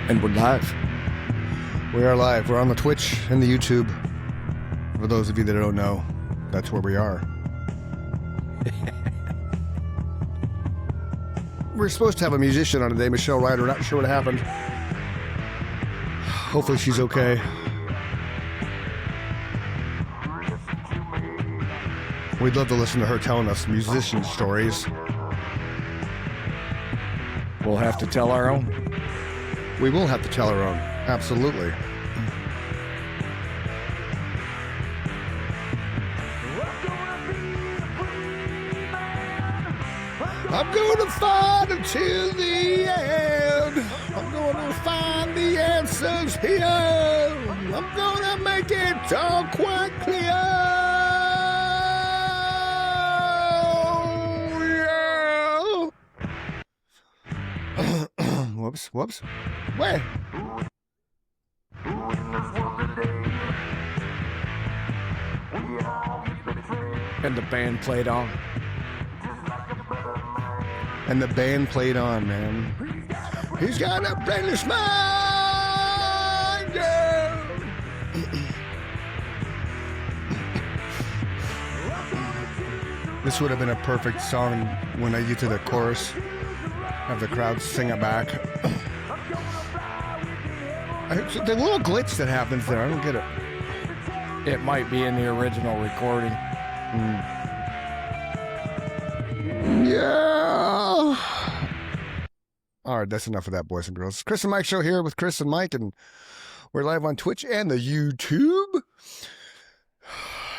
And we're live. We are live. We're on the Twitch and the YouTube. For those of you that don't know, that's where we are. We're supposed to have a musician on today, Michelle Ryder. Not sure what happened. Hopefully she's okay. We'd love to listen to her telling us musician stories. We'll have to tell our own. We will have to tell our own. Absolutely. I'm going to fight until the end. I'm going to find the answers here. I'm going to make it all quite clear. Yeah. Whoops. Where? And the band played on. And the band played on, man. He's got a brainless mind, yeah. This would have been a perfect song when I get to the chorus. Have the crowd sing it back. The little glitch that happens there, I don't get it. It might be in the original recording. Yeah. All right, that's enough of that, boys and girls. Chris and Mike show here with Chris and Mike, and we're live on Twitch and the YouTube.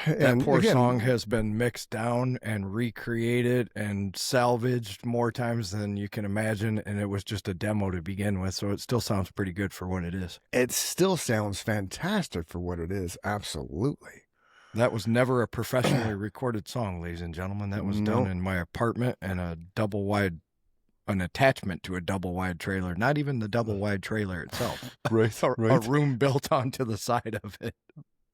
That poor song has been mixed down and recreated and salvaged more times than you can imagine, and it was just a demo to begin with, so it still sounds pretty good for what it is. It still sounds fantastic for what it is, absolutely. That was never a professionally recorded song, ladies and gentlemen. That was done in my apartment and an attachment to a double-wide trailer. Not even the double-wide trailer itself. Right. A room built onto the side of it.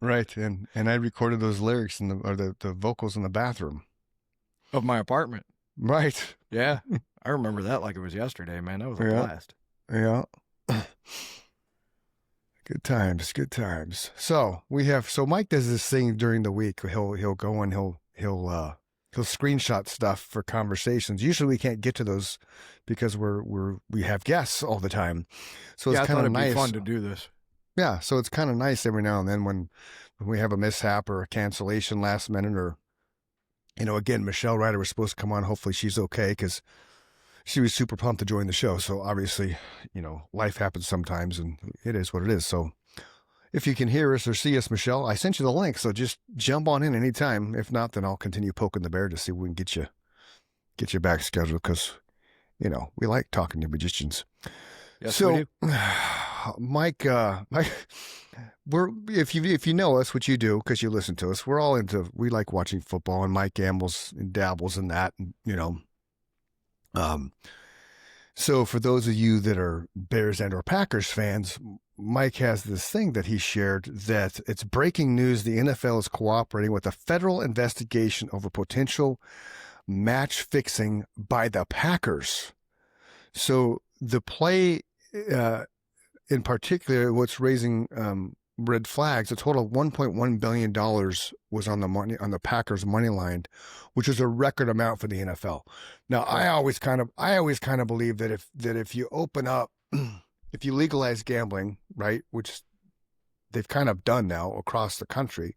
Right, and I recorded those lyrics or the vocals in the bathroom of my apartment. Right. Yeah, I remember that like it was yesterday, man. That was a blast. Yeah. Good times. So Mike does this thing during the week. He'll go and he'll screenshot stuff for conversations. Usually we can't get to those because we have guests all the time. So it's kind of nice. Be fun to do this. Yeah, so it's kind of nice every now and then when we have a mishap or a cancellation last minute, or, again, Michelle Ryder was supposed to come on. Hopefully she's okay because she was super pumped to join the show. So obviously, life happens sometimes and it is what it is. So if you can hear us or see us, Michelle, I sent you the link. So just jump on in anytime. If not, then I'll continue poking the bear to see if we can get you back scheduled because, we like talking to magicians. Yes, we do. Mike, if you know us, which you do because you listen to us, we like watching football, and Mike gambles and dabbles in that, so for those of you that are Bears and or Packers fans, Mike has this thing that he shared that it's breaking news. The NFL is cooperating with a federal investigation over potential match fixing by the Packers. So the play, in particular, what's raising red flags, a total of $1.1 billion was on the Packers money line, which is a record amount for the NFL. Now, I always kind of believe that if you open up, if you legalize gambling, right, which they've kind of done now across the country,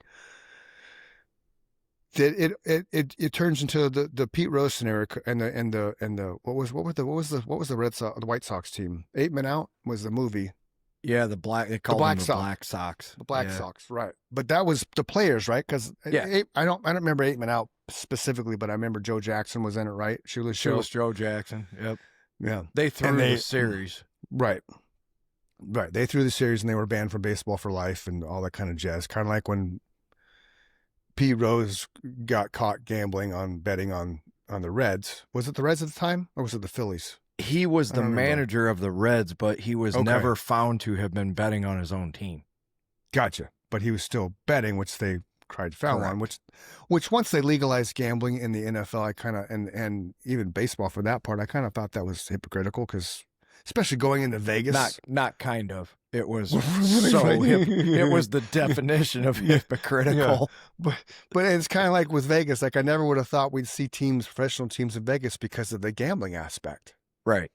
that it turns into the Pete Rose scenario and the what was the White Sox team? 8 Men Out was the movie. Yeah, they called them the Black Sox. The Black Sox, right? But that was the players, right? Because I don't remember 8 Men Out specifically, but I remember Joe Jackson was in it, right? She was Joe Jackson. Yep. Yeah. They threw the series. Right. They threw the series and they were banned from baseball for life and all that kind of jazz. Kind of like when P. Rose got caught gambling on betting on the Reds. Was it the Reds at the time or was it the Phillies? He was the manager of the Reds, but he was never found to have been betting on his own team. Gotcha. But he was still betting, which they cried foul on, which once they legalized gambling in the NFL, I kind of, and even baseball for that part, I kind of thought that was hypocritical because especially going into Vegas. Not kind of. It was so it was the definition of hypocritical. Yeah. But it's kind of like with Vegas. Like I never would have thought we'd see professional teams in Vegas because of the gambling aspect. Right.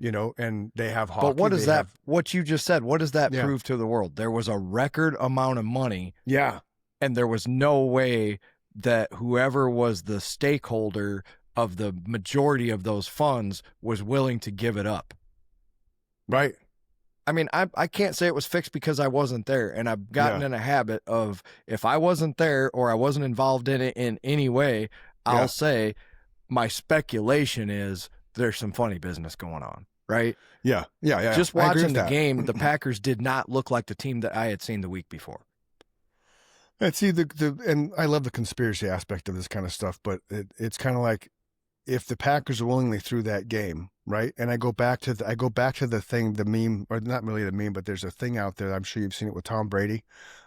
And they have hockey. But what is that? What you just said, what does that prove to the world? There was a record amount of money. Yeah. And there was no way that whoever was the stakeholder of the majority of those funds was willing to give it up. Right. I mean, I can't say it was fixed because I wasn't there. And I've gotten in a habit of, if I wasn't there or I wasn't involved in it in any way, I'll say my speculation is there's some funny business going on, right? Yeah. Just watching the game, the Packers did not look like the team that I had seen the week before. And see, and I love the conspiracy aspect of this kind of stuff, but it's kind of like, if the Packers willingly threw that game, right? And I go back to the thing, the meme, or not really the meme, but there's a thing out there. I'm sure you've seen it with Tom Brady.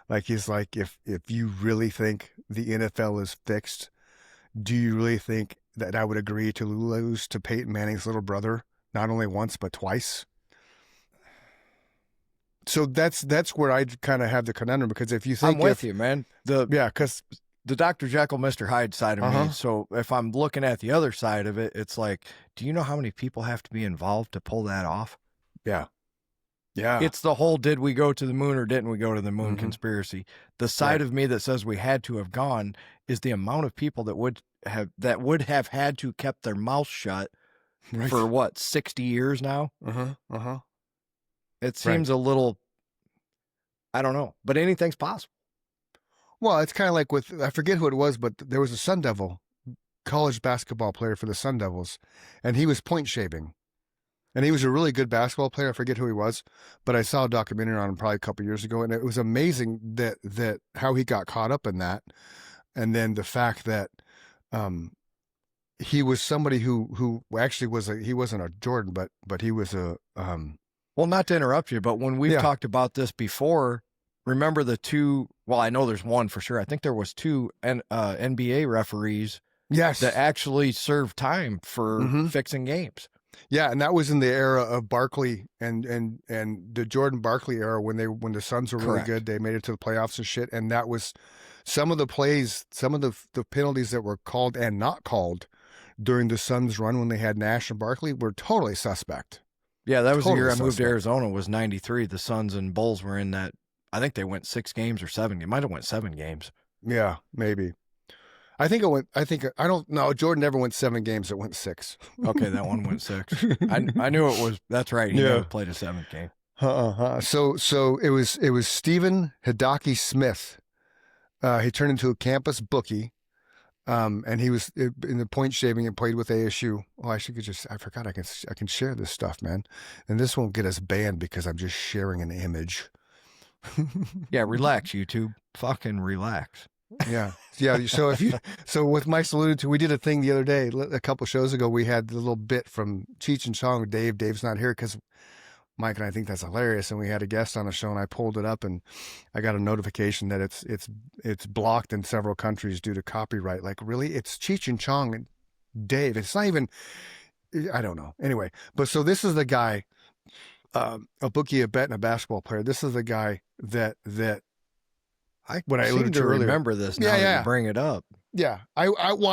Like he's like, if you really think the NFL is fixed, do you really think that I would agree to lose to Peyton Manning's little brother, not only once but twice? So that's where I kind of have the conundrum, because if you think I'm with you, man. Because the Dr. Jekyll, Mr. Hyde side of me. So if I'm looking at the other side of it, it's like, do you know how many people have to be involved to pull that off? Yeah. Yeah. It's the whole, did we go to the moon or didn't we go to the moon conspiracy. The side of me that says we had to have gone is the amount of people that would have had to kept their mouth shut for what, 60 years now? It seems a little, I don't know, but anything's possible. Well, it's kind of like I forget who it was, but there was a Sun Devil, college basketball player for the Sun Devils, and he was point shaving. And he was a really good basketball player. I forget who he was, but I saw a documentary on him probably a couple of years ago, and it was amazing that how he got caught up in that. And then the fact that he was somebody who actually he wasn't a Jordan, but he was a well, not to interrupt you, but when we've talked about this before, remember the two, well, I know there's one for sure. I think there was two NBA referees that actually served time for fixing games. Yeah, and that was in the era of Barkley and the Jordan Barkley era when the Suns were really good. They made it to the playoffs and shit. And that was some of the plays, some of the penalties that were called and not called during the Suns' run when they had Nash and Barkley were totally suspect. Yeah, that was the year I moved to Arizona, was 93. The Suns and Bulls were in that. I think they went 6 games or 7. It might have went 7 games. Yeah, maybe. I don't know. Jordan never went 7 games. It went 6. Okay, that one went 6. I knew it was. That's right. He never played a 7th game. So it was Stephen Hidaki Smith. He turned into a campus bookie, and he was in the point shaving and played with ASU. Oh, I forgot I can share this stuff, man. And this won't get us banned because I'm just sharing an image. Yeah, relax, YouTube. Fucking relax. Yeah. So with Mike's alluded to, we did a thing the other day, a couple shows ago. We had the little bit from Cheech and Chong. Dave's not here because Mike and I think that's hilarious. And we had a guest on the show, and I pulled it up, and I got a notification that it's blocked in several countries due to copyright. Like, really? It's Cheech and Chong and Dave. It's not even. I don't know. Anyway, but so this is the guy. A bookie, a bet, and a basketball player. This is the guy that I alluded to earlier. Remember this now that you bring it up. Yeah. I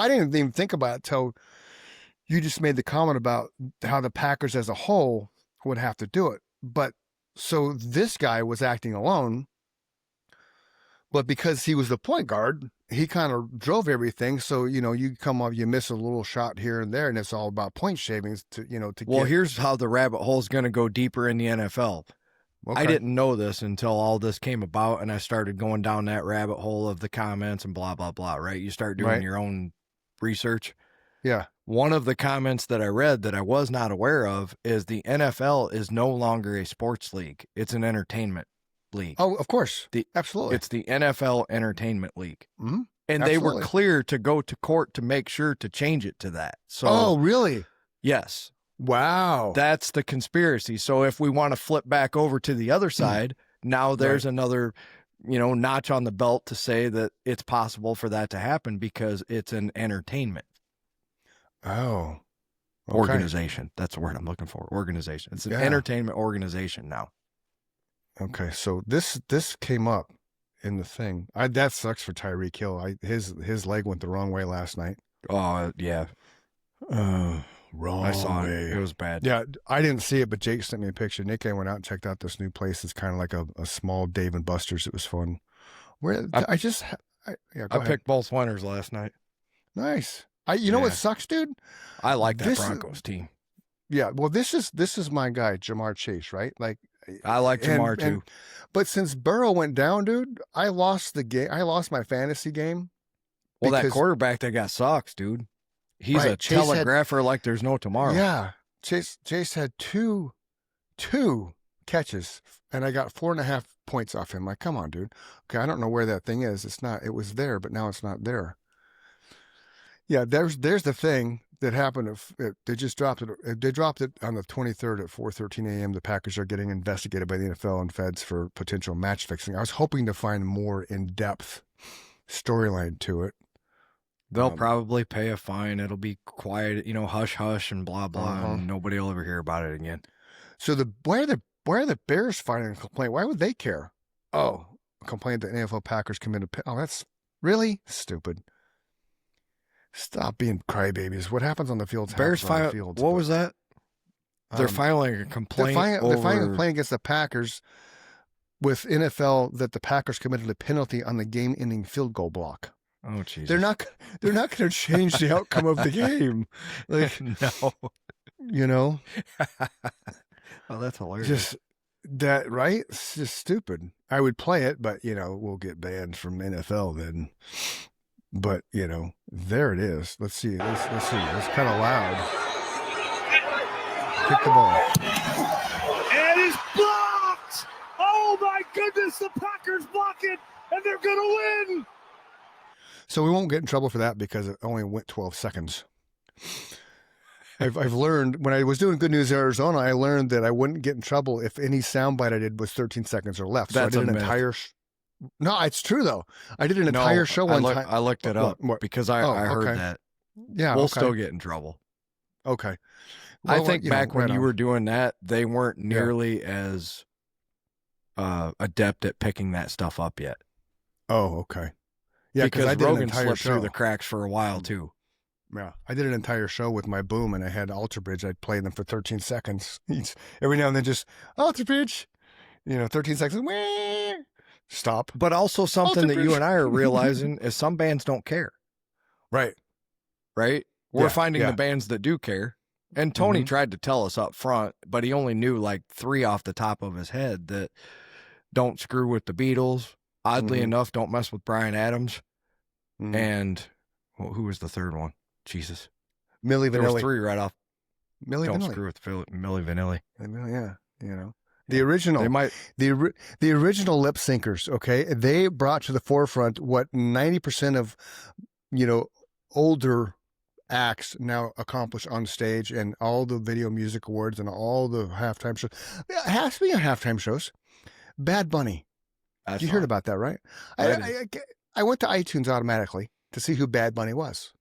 didn't even think about it till you just made the comment about how the Packers as a whole would have to do it. But so this guy was acting alone, but because he was the point guard, he kind of drove everything. So, you come up, you miss a little shot here and there, and it's all about point shavings here's how the rabbit hole is going to go deeper in the NFL. Okay. I didn't know this until all this came about, and I started going down that rabbit hole of the comments and blah, blah, blah, right? You start doing your own research. Yeah. One of the comments that I read that I was not aware of is the NFL is no longer a sports league. It's an entertainment league. Oh, of course. Absolutely. It's the NFL Entertainment League. Mm-hmm. And they were clear to go to court to make sure to change it to that. So, oh, really? Yes. Wow. That's the conspiracy. So if we want to flip back over to the other side, now there's another, notch on the belt to say that it's possible for that to happen because it's an entertainment. Oh, Okay. Organization. That's the word I'm looking for. Organization. It's an entertainment organization now. Okay, so this came up in the thing. That sucks for Tyreek Hill. His leg went the wrong way last night. Oh yeah. Wrong I saw way. It was bad. Yeah, I didn't see it, but Jake sent me a picture. Nick and I went out and checked out this new place. It's kind of like a small Dave and Buster's. It was fun. I picked both winners last night. Nice. You know what sucks, dude? I like that Broncos team. Yeah, well, this is my guy, Jamar Chase, right? Like, I like Jamar too. But since Burrow went down, dude, I lost the game. I lost my fantasy game. Well, that quarterback they got sucks, dude. He's a telegrapher like there's no tomorrow. Yeah, Chase had two catches, and I got 4.5 points off him. Like, come on, dude. Okay, I don't know where that thing is. It's not. It was there, but now it's not there. Yeah, there's the thing that happened. They just dropped it. They dropped it on the 23rd at 4:13 a.m. The Packers are getting investigated by the NFL and feds for potential match fixing. I was hoping to find more in-depth storyline to it. They'll probably pay a fine. It'll be quiet, hush hush and blah blah, and nobody will ever hear about it again. So why are the Bears filing a complaint? Why would they care? Oh, a complaint that NFL Packers committed. Oh, that's really stupid. Stop being crybabies. What happens on the field? Bears file. What was that? They're filing a complaint. They're filing a complaint against the Packers with NFL that the Packers committed a penalty on the game-ending field goal block. Oh, Jesus. They're not going to change the outcome of the game. Like, no. Oh, that's hilarious. Just that, right? It's just stupid. I would play it, but we'll get banned from NFL then. But there it is. Let's see. Let's see. It's kind of loud. Kick the ball. And it's blocked. Oh my goodness! The Packers block it, and they're gonna win. So we won't get in trouble for that because it only went 12 seconds. I've learned when I was doing Good News Arizona, I learned that I wouldn't get in trouble if any soundbite I did was 13 seconds or less. So That's I did an entire. No, it's true though. I did an entire show one time. I looked it up because I heard that. Yeah, we'll still get in trouble. Okay. Well, I think back when you were doing that, they weren't nearly as adept at picking that stuff up yet. Oh, okay. Yeah, because I did Rogan an entire slipped show through the cracks for a while too. Yeah, I did an entire show with my boom, and I had Alter Bridge. I'd play them for 13 seconds. Every now and then, just Alter Bridge, 13 seconds. Wah! Stop. But also something that you and I are realizing is some bands don't care. Right. We're finding the bands that do care. And Tony tried to tell us up front, but he only knew like 3 off the top of his head that don't screw with the Beatles. Oddly enough, don't mess with Bryan Adams. And who was the third one? Jesus. Milli Vanilli. There was 3 right off. Don't screw with Milli Vanilli. Yeah. The original, the original lip syncers, okay, they brought to the forefront what 90% of, older acts now accomplish on stage, and all the Video Music Awards and all the halftime shows. Speaking of halftime shows, Bad Bunny. You heard about that, right? I went to iTunes automatically to see who Bad Bunny was.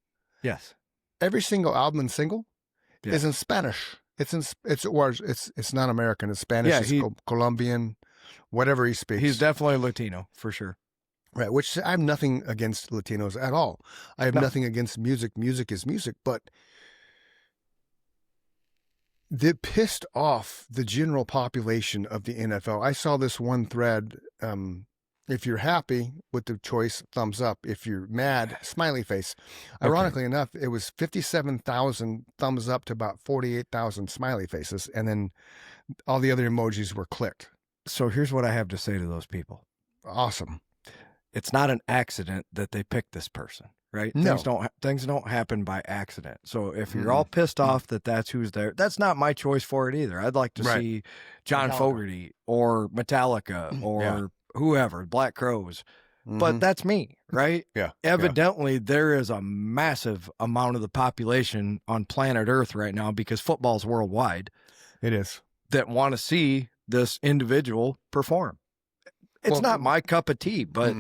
Yes. Every single album and single is in Spanish. It's not American. It's Spanish. It's Colombian, whatever he speaks. He's definitely Latino for sure. Right. Which I have nothing against Latinos at all. I have nothing against music. Music is music, but they pissed off the general population of the NFL. I saw this one thread. If you're happy with the choice, thumbs up. If you're mad, smiley face. Ironically enough, it was 57,000 thumbs up to about 48,000 smiley faces. And then all the other emojis were clicked. So here's what I have to say to those people. Awesome. It's not an accident that they picked this person, right? No. Things don't happen by accident. So if you're all pissed off that that's who's there, that's not my choice for it either. I'd like to see John Fogerty or Metallica or whoever, Black Crowes. But that's me, right? Yeah. Evidently, there is a massive amount of the population on planet Earth right now, because football's worldwide. It is. That want to see this individual perform. It's not my cup of tea, but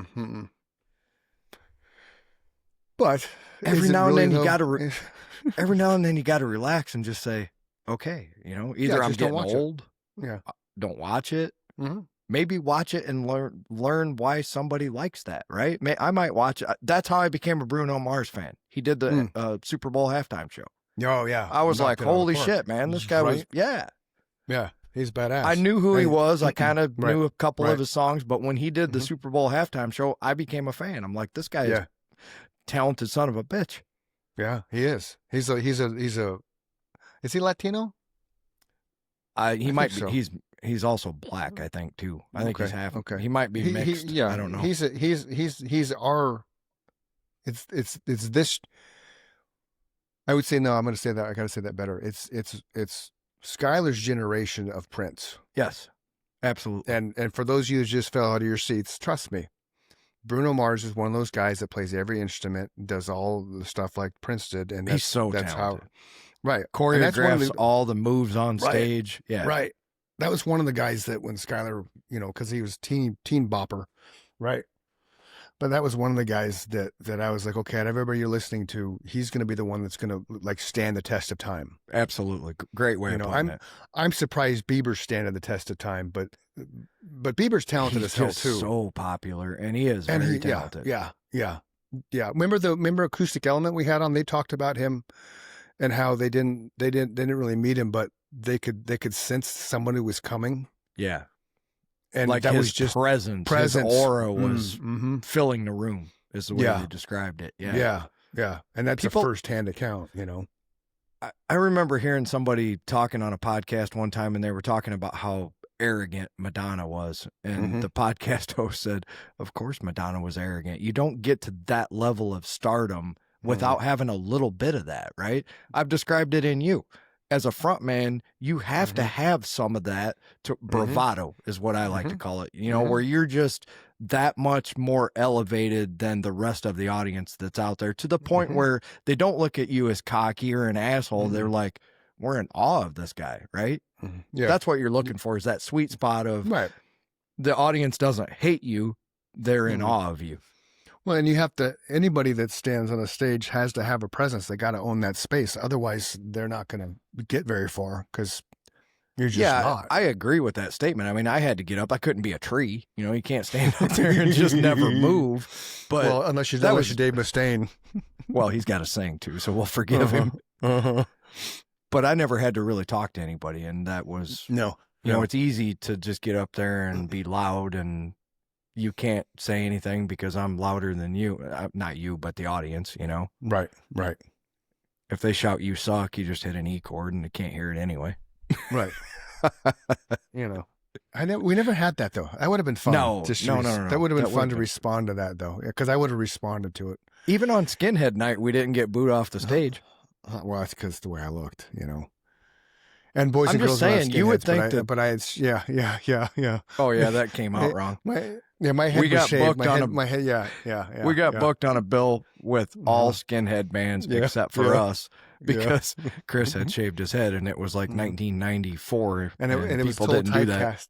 But every is it now and really then you though? got to every now and then you got to relax and just say, okay, you know, either I'm just don't getting watch it. old, Yeah. don't watch it. Mhm. Maybe watch it and learn why somebody likes that, right? I might watch it. That's how I became a Bruno Mars fan. He did the Super Bowl halftime show. Oh yeah. I was like, Knocked it out of the holy park. shit, man, this guy was, Yeah, he's badass. I knew who he was. I kind of Right. knew a couple Right. of his songs, but when he did the Mhm. Super Bowl halftime show, I became a fan. I'm like, this guy is a talented son of a bitch. Yeah, he is. He's a. Is he Latino? He might be. so. He's also black, I think, too. I think he's half. Okay. He might be mixed. I don't know. He's our. It's this. I would say no. I'm going to say that. I got to say that better. It's Skylar's generation of Prince. Yes, absolutely. And for those of you who just fell out of your seats, trust me, Bruno Mars is one of those guys that plays every instrument, does all the stuff like Prince did, and he's so that's talented. Right. Choreographs all the moves on stage. Yeah. Right. That was one of the guys that when Skylar, because he was teen bopper, right? But that was one of the guys that I was like, okay, out of everybody you're listening to, he's going to be the one that's going to like stand the test of time. Absolutely, great way of putting it. I'm surprised Bieber's standing the test of time, but Bieber's talented as hell too. So popular, and he is very talented. Yeah. Remember Acoustic Element we had on? They talked about him and how they didn't really meet him, but they could sense someone who was coming. Yeah. And like that his was just presence, his aura was filling the room, is the way they described it. Yeah. And that's a first-hand account, I remember hearing somebody talking on a podcast one time, and they were talking about how arrogant Madonna was. And the podcast host said, of course Madonna was arrogant. You don't get to that level of stardom without having a little bit of that, right? I've described it in you. As a front man, you have to have some of that bravado is what I like to call it, where you're just that much more elevated than the rest of the audience that's out there, to the point where they don't look at you as cocky or an asshole. They're like, we're in awe of this guy, right? Yeah. That's what you're looking for, is that sweet spot of the audience doesn't hate you. They're in awe of you. Well, and anybody that stands on a stage has to have a presence. They got to own that space. Otherwise, they're not going to get very far because you're just not. I agree with that statement. I mean, I had to get up. I couldn't be a tree. You can't stand up there and just never move. But well, unless you're Dave Mustaine. Well, he's got to sing too, so we'll forgive him. But I never had to really talk to anybody, and that was it's easy to just get up there and be loud, and you can't say anything because I'm louder than you. Not you, but the audience, Right. If they shout, you suck, you just hit an E chord and they can't hear it anyway. Right. We never had that though. That would have been fun. No. That would have been fun to respond to that though. Because I would have responded to it. Even on Skinhead Night, we didn't get booed off the stage. Well, that's because the way I looked, And boys I'm and girls just saying, you would think yeah. Oh yeah, that came out wrong. My head was shaved. My head, yeah. We got booked on a bill with all skinhead bands except for us, because Chris had shaved his head, and it was like 1994, and it was people didn't do that.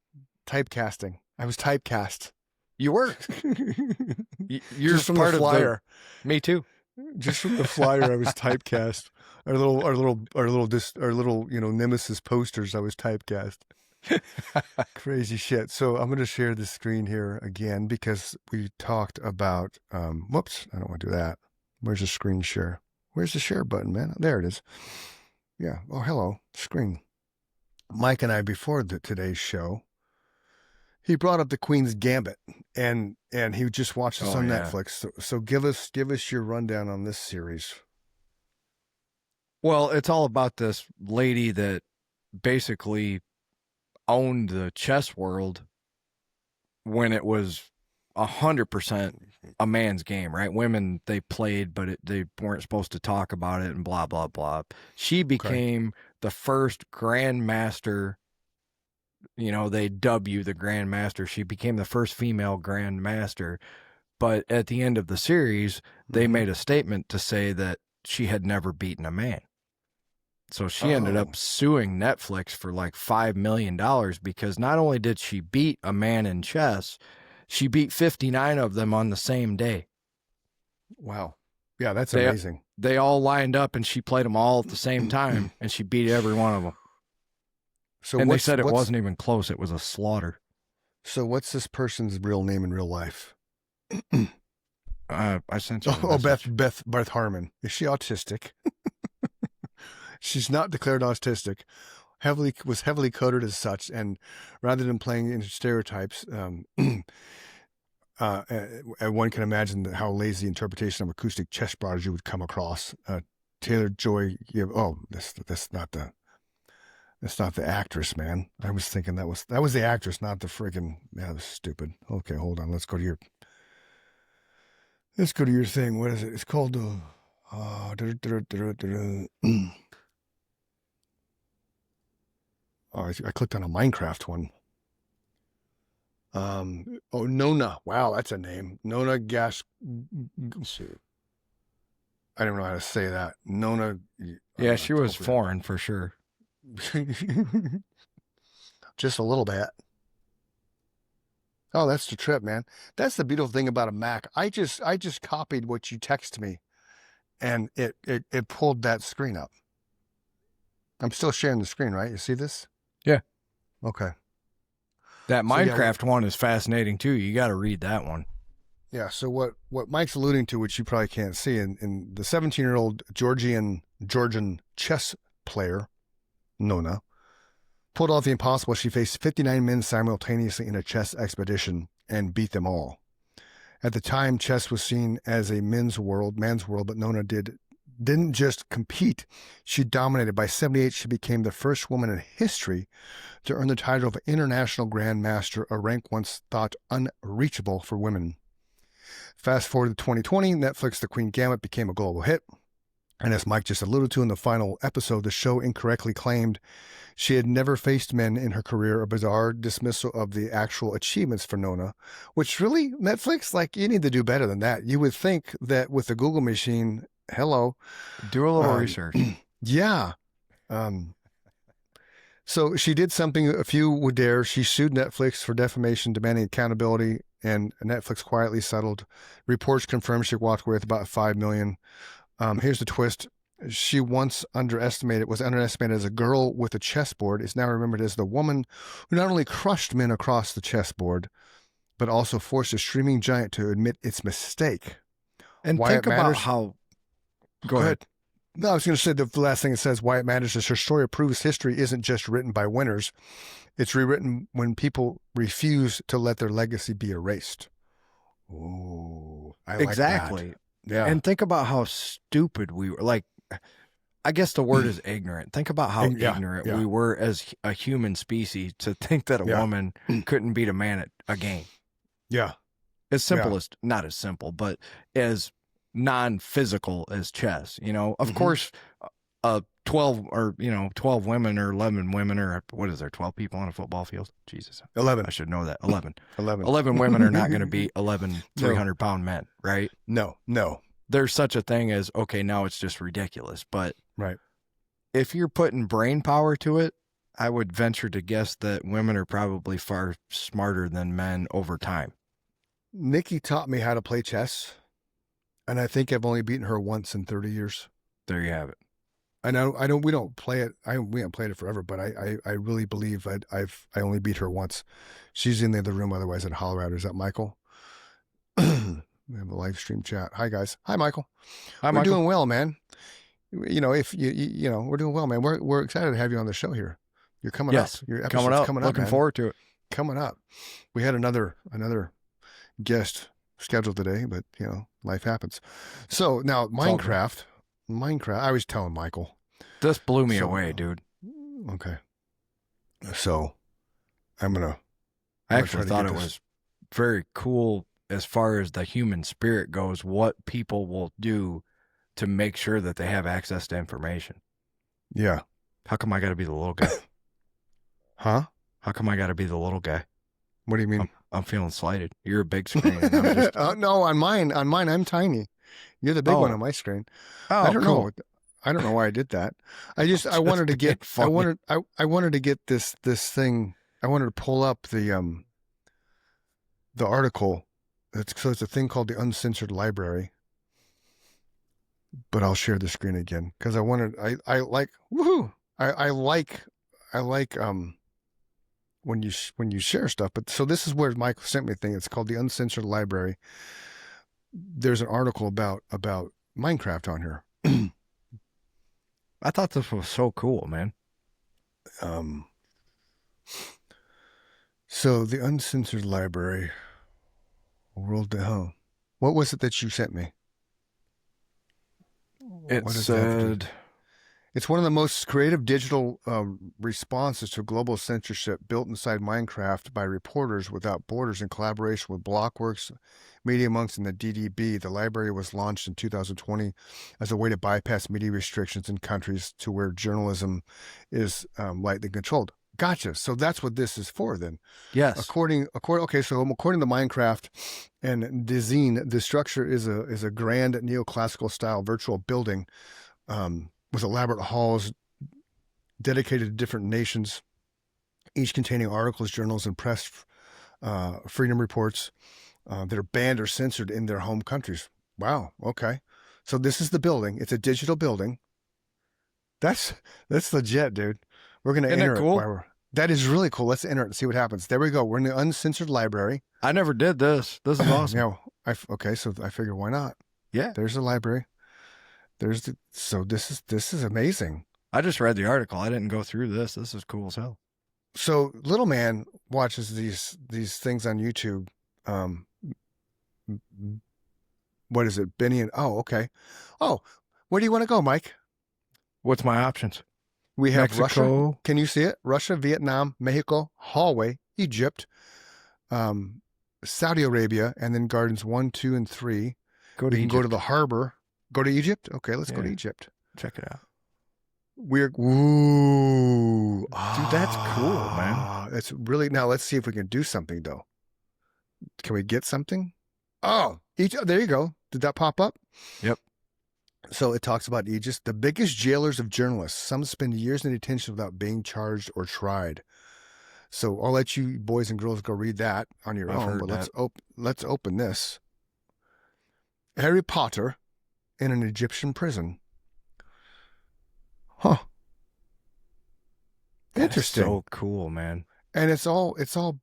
Typecasting. I was typecast. You were. You're just from part the flyer. Me too. Just from the flyer, I was typecast. Our little Nemesis posters, I was typecast. Crazy shit. So I'm going to share the screen here again because we talked about, whoops, I don't want to do that. Where's the screen share? Where's the share button, man? There it is. Yeah. Oh, hello. Screen. Mike and I, before today's show, he brought up the Queen's Gambit, and he just watched this on Netflix. So give us your rundown on this series. Well, it's all about this lady that basically owned the chess world when it was 100% a man's game, right? Women, they played, but they weren't supposed to talk about it and blah, blah, blah. She became the first grandmaster. They dub you the grandmaster. She became the first female grandmaster. But at the end of the series, they made a statement to say that she had never beaten a man. So she ended up suing Netflix for like $5 million because not only did she beat a man in chess, she beat 59 of them on the same day. Wow. Yeah, that's amazing. They all lined up, and she played them all at the same time, and she beat every one of them. So and they said it wasn't even close. It was a slaughter. So what's this person's real name in real life? I sent you. Beth Harmon. Is she autistic? She's not declared autistic. Was heavily coded as such, and rather than playing into stereotypes, one can imagine how lazy interpretation of acoustic chest prodigy would come across. Taylor Joy. That's not the actress, man. I was thinking that was the actress, not the friggin'. Yeah, that's stupid. Okay, hold on. Let's go to your thing. What is it? It's called I clicked on a Minecraft one. Nona. Wow, that's a name. Nona Gas. I don't know how to say that. Nona. Yeah, she was foreign for sure. Just a little bit. Oh, that's the trip, man. That's the beautiful thing about a Mac. I just copied what you text me, and it pulled that screen up. I'm still sharing the screen, right? You see this? Yeah. Okay. That Minecraft one is fascinating too. You got to read that one. Yeah. So what Mike's alluding to, which you probably can't see, in the 17-year-old Georgian chess player, Nona, pulled off the impossible. She faced 59 men simultaneously in a chess expedition and beat them all. At the time, chess was seen as a man's world, but Nona didn't just compete. She dominated. By 78, she became the first woman in history to earn the title of International Grandmaster, a rank once thought unreachable for women. Fast forward to 2020, Netflix The Queen Gambit became a global hit. And as Mike just alluded to in the final episode, the show incorrectly claimed she had never faced men in her career, a bizarre dismissal of the actual achievements for Nona, which really, Netflix, like, you need to do better than that. You would think that with the Google machine, hello. Do a little research. Yeah. So she did something a few would dare. She sued Netflix for defamation, demanding accountability, and Netflix quietly settled. Reports confirmed she walked away with about $5 million. Here's the twist. She was underestimated as a girl with a chessboard, is now remembered as the woman who not only crushed men across the chessboard, but also forced a streaming giant to admit its mistake. And Why think it about matters? how... Go ahead. No, I was going to say the last thing it says, why it matters is her story proves history isn't just written by winners. It's rewritten when people refuse to let their legacy be erased. Oh, I like exactly. That. Yeah. And think about how stupid we were. Like, I guess the word is ignorant. Think about how ignorant we were as a human species to think that a woman couldn't beat a man at a game. Yeah. As simple as, not as simple, but as non-physical as chess. Of course, 12 women or 11 women, or what is there, 12 people on a football field? Jesus. 11. I should know that. 11. 11 women are not going to be 11 300-pound men, right? No. There's such a thing as, okay, now it's just ridiculous. But right, if you're putting brain power to it, I would venture to guess that women are probably far smarter than men over time. Nikki taught me how to play chess, and I think I've only beaten her once in 30 years. There you have it. I we don't play it. We haven't played it forever, but I really believe I only beat her once. She's in the other room, otherwise I'd holler at her. Is that Michael? We have a live stream chat. Hi guys. Hi Michael. We're doing well, man. If we're doing well, man. We're excited to have you on the show here. You're coming up. Your episode's coming up. Looking forward to it. Coming up. We had another guest scheduled today, but life happens. So now Minecraft. I was telling Michael. This blew me away, dude. Okay. So I actually thought it was very cool as far as the human spirit goes, what people will do to make sure that they have access to information. Yeah. How come I got to be the little guy? Huh? How come I got to be the little guy? What do you mean? I'm feeling slighted. You're a big screen. And I'm just... no, on mine, I'm tiny. You're the big one on my screen. Oh, I don't cool. know. I don't know why I did that. I wanted to get. I wanted to get this thing. I wanted to pull up the article. So it's a thing called the Uncensored Library. but I'll share the screen again because I like, woohoo. I like, when you share stuff. But so this is where Michael sent me a thing. It's called the Uncensored Library. There's an article about Minecraft on here. I thought this was so cool, man. So the Uncensored Library, World to Home. What was it that you sent me? It said it's one of the most creative digital responses to global censorship built inside Minecraft by Reporters Without Borders in collaboration with Blockworks, Media Monks, and the DDB. The library was launched in 2020 as a way to bypass media restrictions in countries to where journalism is lightly controlled. Gotcha. So that's what this is for then. yes. According to Minecraft and Dizine, the structure is a grand neoclassical style virtual building with elaborate halls dedicated to different nations, each containing articles, journals, and press freedom reports that are banned or censored in their home countries. Wow. Okay. So this is the building. It's a digital building. That's legit, dude. We're going to enter it. Cool? That is really cool. Let's enter it and see what happens. There we go. We're in the Uncensored Library. I never did this. This is awesome. Okay, so I figure why not? Yeah. There's the library. So this is amazing. I just read the article. I didn't go through this. This is cool as hell. So little man watches these things on YouTube. What is it? Benny and okay. Oh, where do you want to go, Mike? What's my options? We have Mexico. Russia. Can you see it? Russia, Vietnam, Mexico, hallway, Egypt, Saudi Arabia, and then gardens 1, 2, and 3. Go to Egypt. Go to the harbor. Go to Egypt? Okay, let's go to Egypt. Check it out. Ooh. Dude, that's cool, man. It's really, now let's see if we can do something though. Can we get something? Oh, there you go. Did that pop up? Yep. So it talks about Egypt, the biggest jailers of journalists. Some spend years in detention without being charged or tried. So I'll let you boys and girls go read that on your own. But let's open this. Harry Potter in an Egyptian prison. Huh. Interesting. So cool, man. And it's all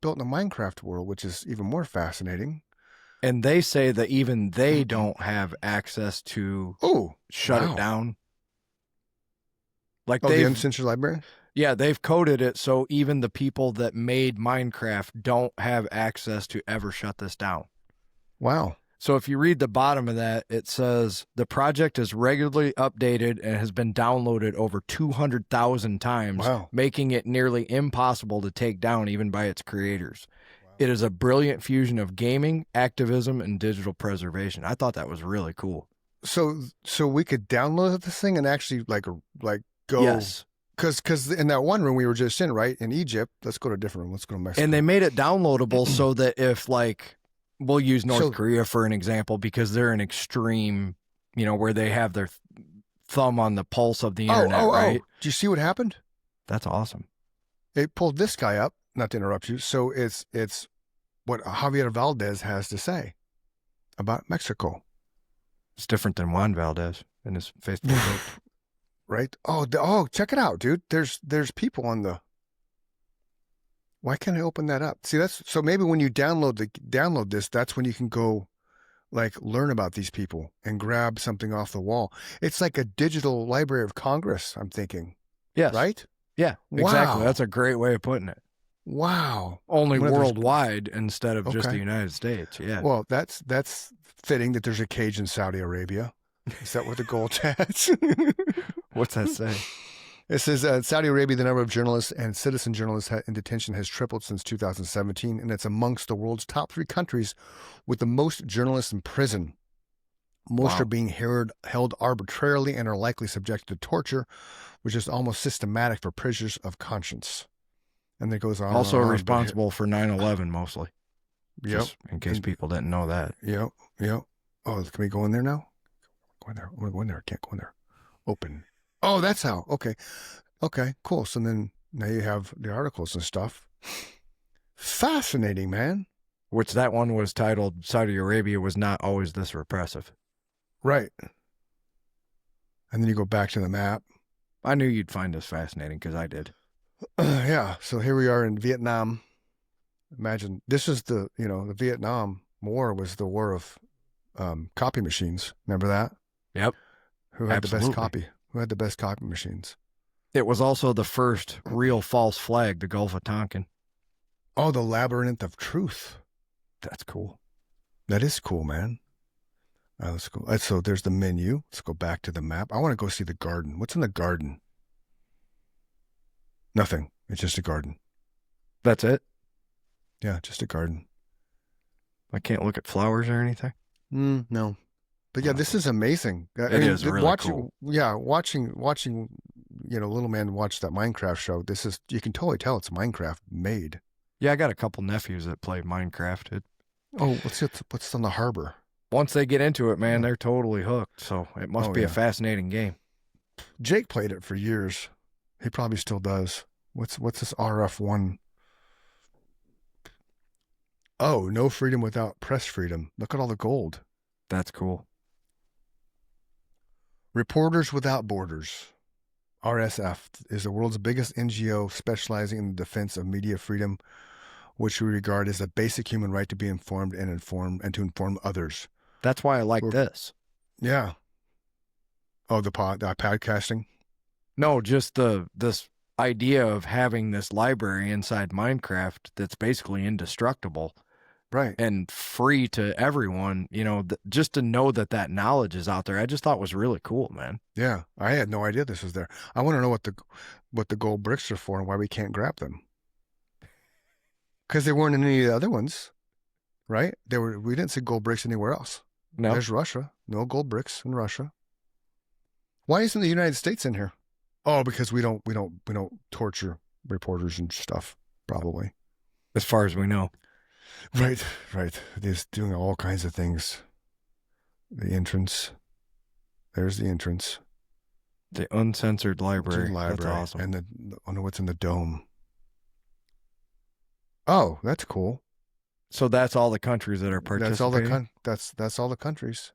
built in the Minecraft world, which is even more fascinating. And they say that even they don't have access to shut it down. Like the Uncensored Library? Yeah, they've coded it so even the people that made Minecraft don't have access to ever shut this down. Wow. So if you read the bottom of that, it says the project is regularly updated and has been downloaded over 200,000 times, making it nearly impossible to take down even by its creators. Wow. It is a brilliant fusion of gaming, activism, and digital preservation. I thought that was really cool. So we could download this thing and actually like go. Yes. Because in that one room we were just in, right, in Egypt, let's go to a different room. Let's go to Mexico. And they made it downloadable so that if we'll use North Korea for an example because they're an extreme, where they have their thumb on the pulse of the internet, right? Do you see what happened? That's awesome. It pulled this guy up, not to interrupt you. So it's what Javier Valdez has to say about Mexico. It's different than Juan Valdez in his Facebook. Right? Oh, check it out, dude. There's people on the. Why can't I open that up? See, so maybe when you download this, that's when you can go learn about these people and grab something off the wall. It's like a digital Library of Congress, I'm thinking. Yes. Right? Yeah, exactly. That's a great way of putting it. Wow. Only worldwide instead of just the United States. Yeah. Well, that's fitting that there's a cage in Saudi Arabia. Is that what the gold has? What's that say? It says Saudi Arabia, the number of journalists and citizen journalists in detention has tripled since 2017, and it's amongst the world's top 3 countries with the most journalists in prison. Most are being held arbitrarily and are likely subjected to torture, which is almost systematic for prisoners of conscience. And it goes on. Also responsible for 9/11 mostly. Yep. Just in case people didn't know that. Yep. Oh, can we go in there now? Go in there. I want to go in there. I can't go in there. Open. Oh, that's how. Okay, cool. So then now you have the articles and stuff. Fascinating, man. Which that one was titled Saudi Arabia was not always this repressive. Right. And then you go back to the map. I knew you'd find this fascinating because I did. Yeah. So here we are in Vietnam. Imagine this is the Vietnam War was the war of copy machines. Remember that? Yep. Who had Absolutely. the best copy? Who had the best copy machines? It was also the first real false flag, the Gulf of Tonkin. Oh, the Labyrinth of Truth. That's cool. That is cool, man. Let's go. So there's the menu. Let's go back to the map. I want to go see the garden. What's in the garden? Nothing. It's just a garden. That's it? Yeah, just a garden. I can't look at flowers or anything? No. But yeah, this is amazing. It is really cool. Yeah, watching, little man watch that Minecraft show. You can totally tell it's Minecraft made. Yeah, I got a couple nephews that play Minecraft. What's on the harbor? Once they get into it, man, they're totally hooked. So it must be a fascinating game. Jake played it for years. He probably still does. What's this RF1? Oh, no freedom without press freedom. Look at all the gold. That's cool. Reporters Without Borders, RSF, is the world's biggest NGO specializing in the defense of media freedom, which we regard as a basic human right to be informed and to inform others. That's why I like this. Yeah. Oh, the podcasting? No, just this idea of having this library inside Minecraft that's basically indestructible. Right. And free to everyone, just to know that knowledge is out there. I just thought was really cool, man. Yeah. I had no idea this was there. I want to know what the gold bricks are for and why we can't grab them. Because they weren't in any of the other ones, right? We didn't see gold bricks anywhere else. No. There's Russia. No gold bricks in Russia. Why isn't the United States in here? Oh, because we don't torture reporters and stuff, probably. As far as we know. Right. They're doing all kinds of things. The entrance. There's the entrance. The Uncensored library. That's awesome. And I wonder what's in the dome. Oh, that's cool. So that's all the countries that are participating? That's all the countries.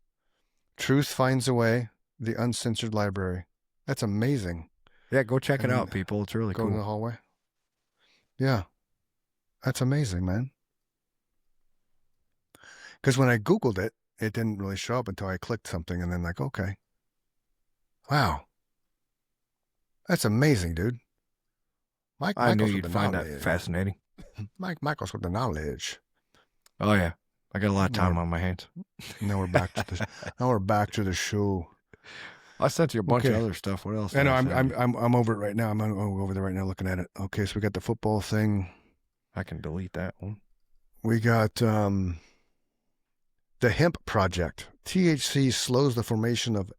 Truth Finds a Way, the Uncensored Library. That's amazing. Yeah, go check it out, people. It's really cool. Go in the hallway. Yeah. That's amazing, man. Because when I Googled it, it didn't really show up until I clicked something and then okay. Wow. That's amazing, dude. I knew you'd find that fascinating. Michael's with the knowledge. Oh yeah, I got a lot of time on my hands. Now we're back to the show. I sent you a bunch of other stuff. What else? I know. I'm over it right now. I'm over there right now looking at it. Okay, so we got the football thing. I can delete that one. We got the hemp project. THC slows the formation of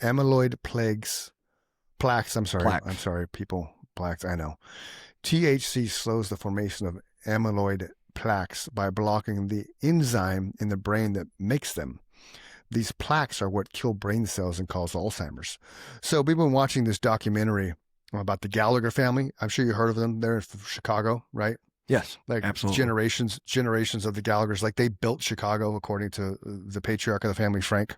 amyloid plaques. I'm sorry, people. Plaques. I know. THC slows the formation of amyloid plaques by blocking the enzyme in the brain that makes them. These plaques are what kill brain cells and cause Alzheimer's. So we've been watching this documentary about the Gallagher family. I'm sure you heard of them. They're from Chicago, right? Yes, like absolutely. Generations of the Gallaghers. Like they built Chicago, according to the patriarch of the family, Frank.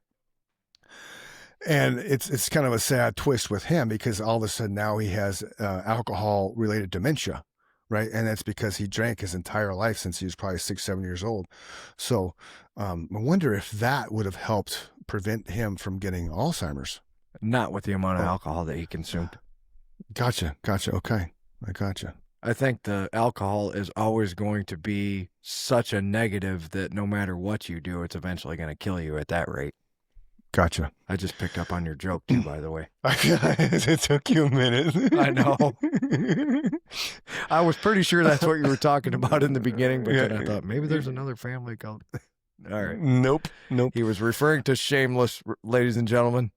And it's kind of a sad twist with him because all of a sudden now he has alcohol-related dementia, right? And that's because he drank his entire life since he was probably 6-7 years old. So I wonder if that would have helped prevent him from getting Alzheimer's. Not with the amount of alcohol that he consumed. Gotcha. Okay, I gotcha. I think the alcohol is always going to be such a negative that no matter what you do, it's eventually going to kill you at that rate. Gotcha. I just picked up on your joke too, by the way. It took you a minute. I know. I was pretty sure that's what you were talking about in the beginning, but then I thought maybe there's another family called. All right. Nope. He was referring to Shameless, ladies and gentlemen.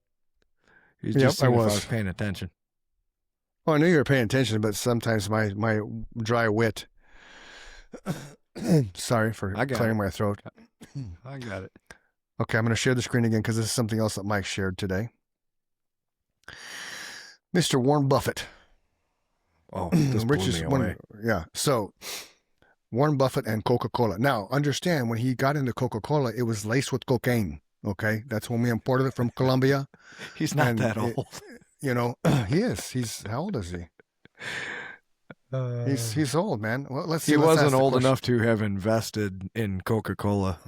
He's just seeing if I was paying attention. Well, I knew you were paying attention, but sometimes my dry wit. Sorry for clearing my throat. I got it. Okay, I'm going to share the screen again because this is something else that Mike shared today. Mr. Warren Buffett. Oh, this blew me away. Yeah, so Warren Buffett and Coca-Cola. Now, understand, when he got into Coca-Cola, it was laced with cocaine. Okay, that's when we imported it from Colombia. He's not And that it- old. He is. How old is he? He's old, man. Well, let's see. He let's ask wasn't the old question. enough to have invested in Coca-Cola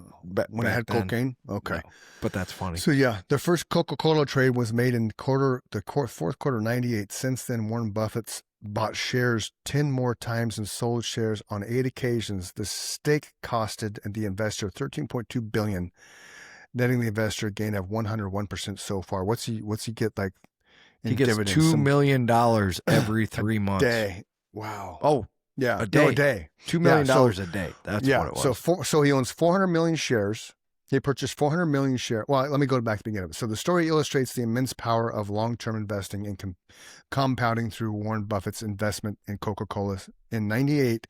when it had then. cocaine. Okay, No, but that's funny. so yeah, the first Coca-Cola trade was made in fourth quarter '98. Since then, Warren Buffett's bought shares 10 more times and sold shares on 8 occasions. The stake costed the investor $13.2 billion, netting the investor a gain of 101% so far. What's he get like in He gets dividends? $2 million every 3 months. Day. Wow. Oh, Yeah, a day. No, a day. $2 million so- a day. That's yeah, what it was. so he owns 400 million shares. He purchased 400 million shares. Well, let me go back to the beginning of it. So the story illustrates the immense power of long-term investing and compounding through Warren Buffett's investment in Coca-Cola. In '98,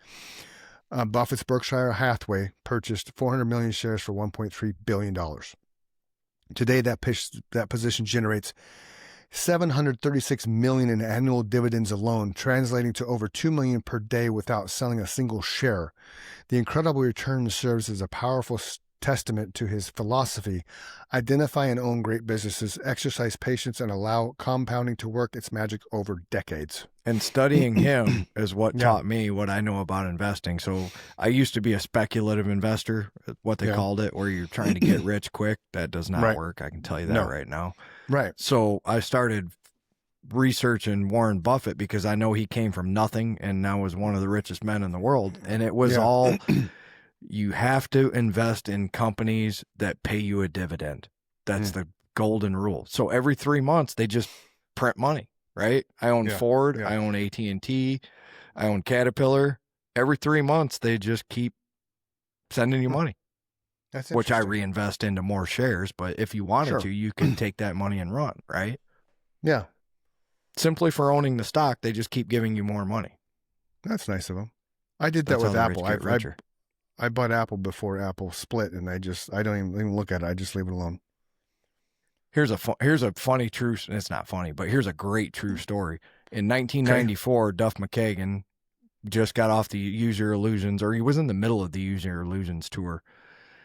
Buffett's Berkshire Hathaway purchased 400 million shares for $1.3 billion. Today, that position generates $736 million in annual dividends alone, translating to over $2 million per day without selling a single share. The incredible return serves as a powerful testament to his philosophy: identify and own great businesses, exercise patience, and allow compounding to work its magic over decades. And studying him is what Yeah. taught me what I know about investing. So I used to be a speculative investor, what they Yeah. called it, where you're trying to get rich quick. That does not Right. work. I can tell you that No. right now. Right. So I started researching Warren Buffett because I know he came from nothing and now is one of the richest men in the world. And it was Yeah. all, you have to invest in companies that pay you a dividend. That's the golden rule. So every 3 months, they just print money, right? I own Yeah. Ford. Yeah. I own AT&T. I own Caterpillar. Every 3 months, they just keep sending you money, That's which I interesting. reinvest into more shares. But if you wanted Sure. to, you can take that money and run, right? Yeah, Simply for owning the stock, they just keep giving you more money. that's nice of him. I did that That's how with the Apple. rich get richer. I bought Apple before Apple split, and I don't even look at it. I just leave it alone. Here's a funny true. It's not funny, but here's a great true story. In 1994, Duff McKagan just got off the Use Your Illusions, or he was in the middle of the Use Your Illusions tour.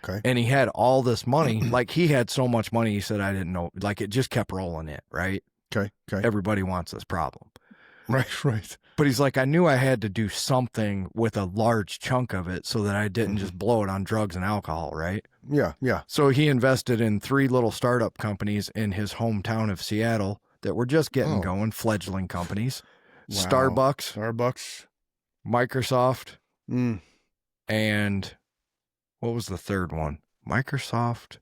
Okay. And he had all this money. Like, he had so much money, he said, I didn't know. Like, it just kept rolling in, right? Okay. Everybody wants this problem. Right. But he's like, I knew I had to do something with a large chunk of it so that I didn't just blow it on drugs and alcohol, right? Yeah. So he invested in 3 little startup companies in his hometown of Seattle that were just getting going, fledgling companies. Wow. Starbucks, Microsoft, Mm. and what was the third one? Microsoft,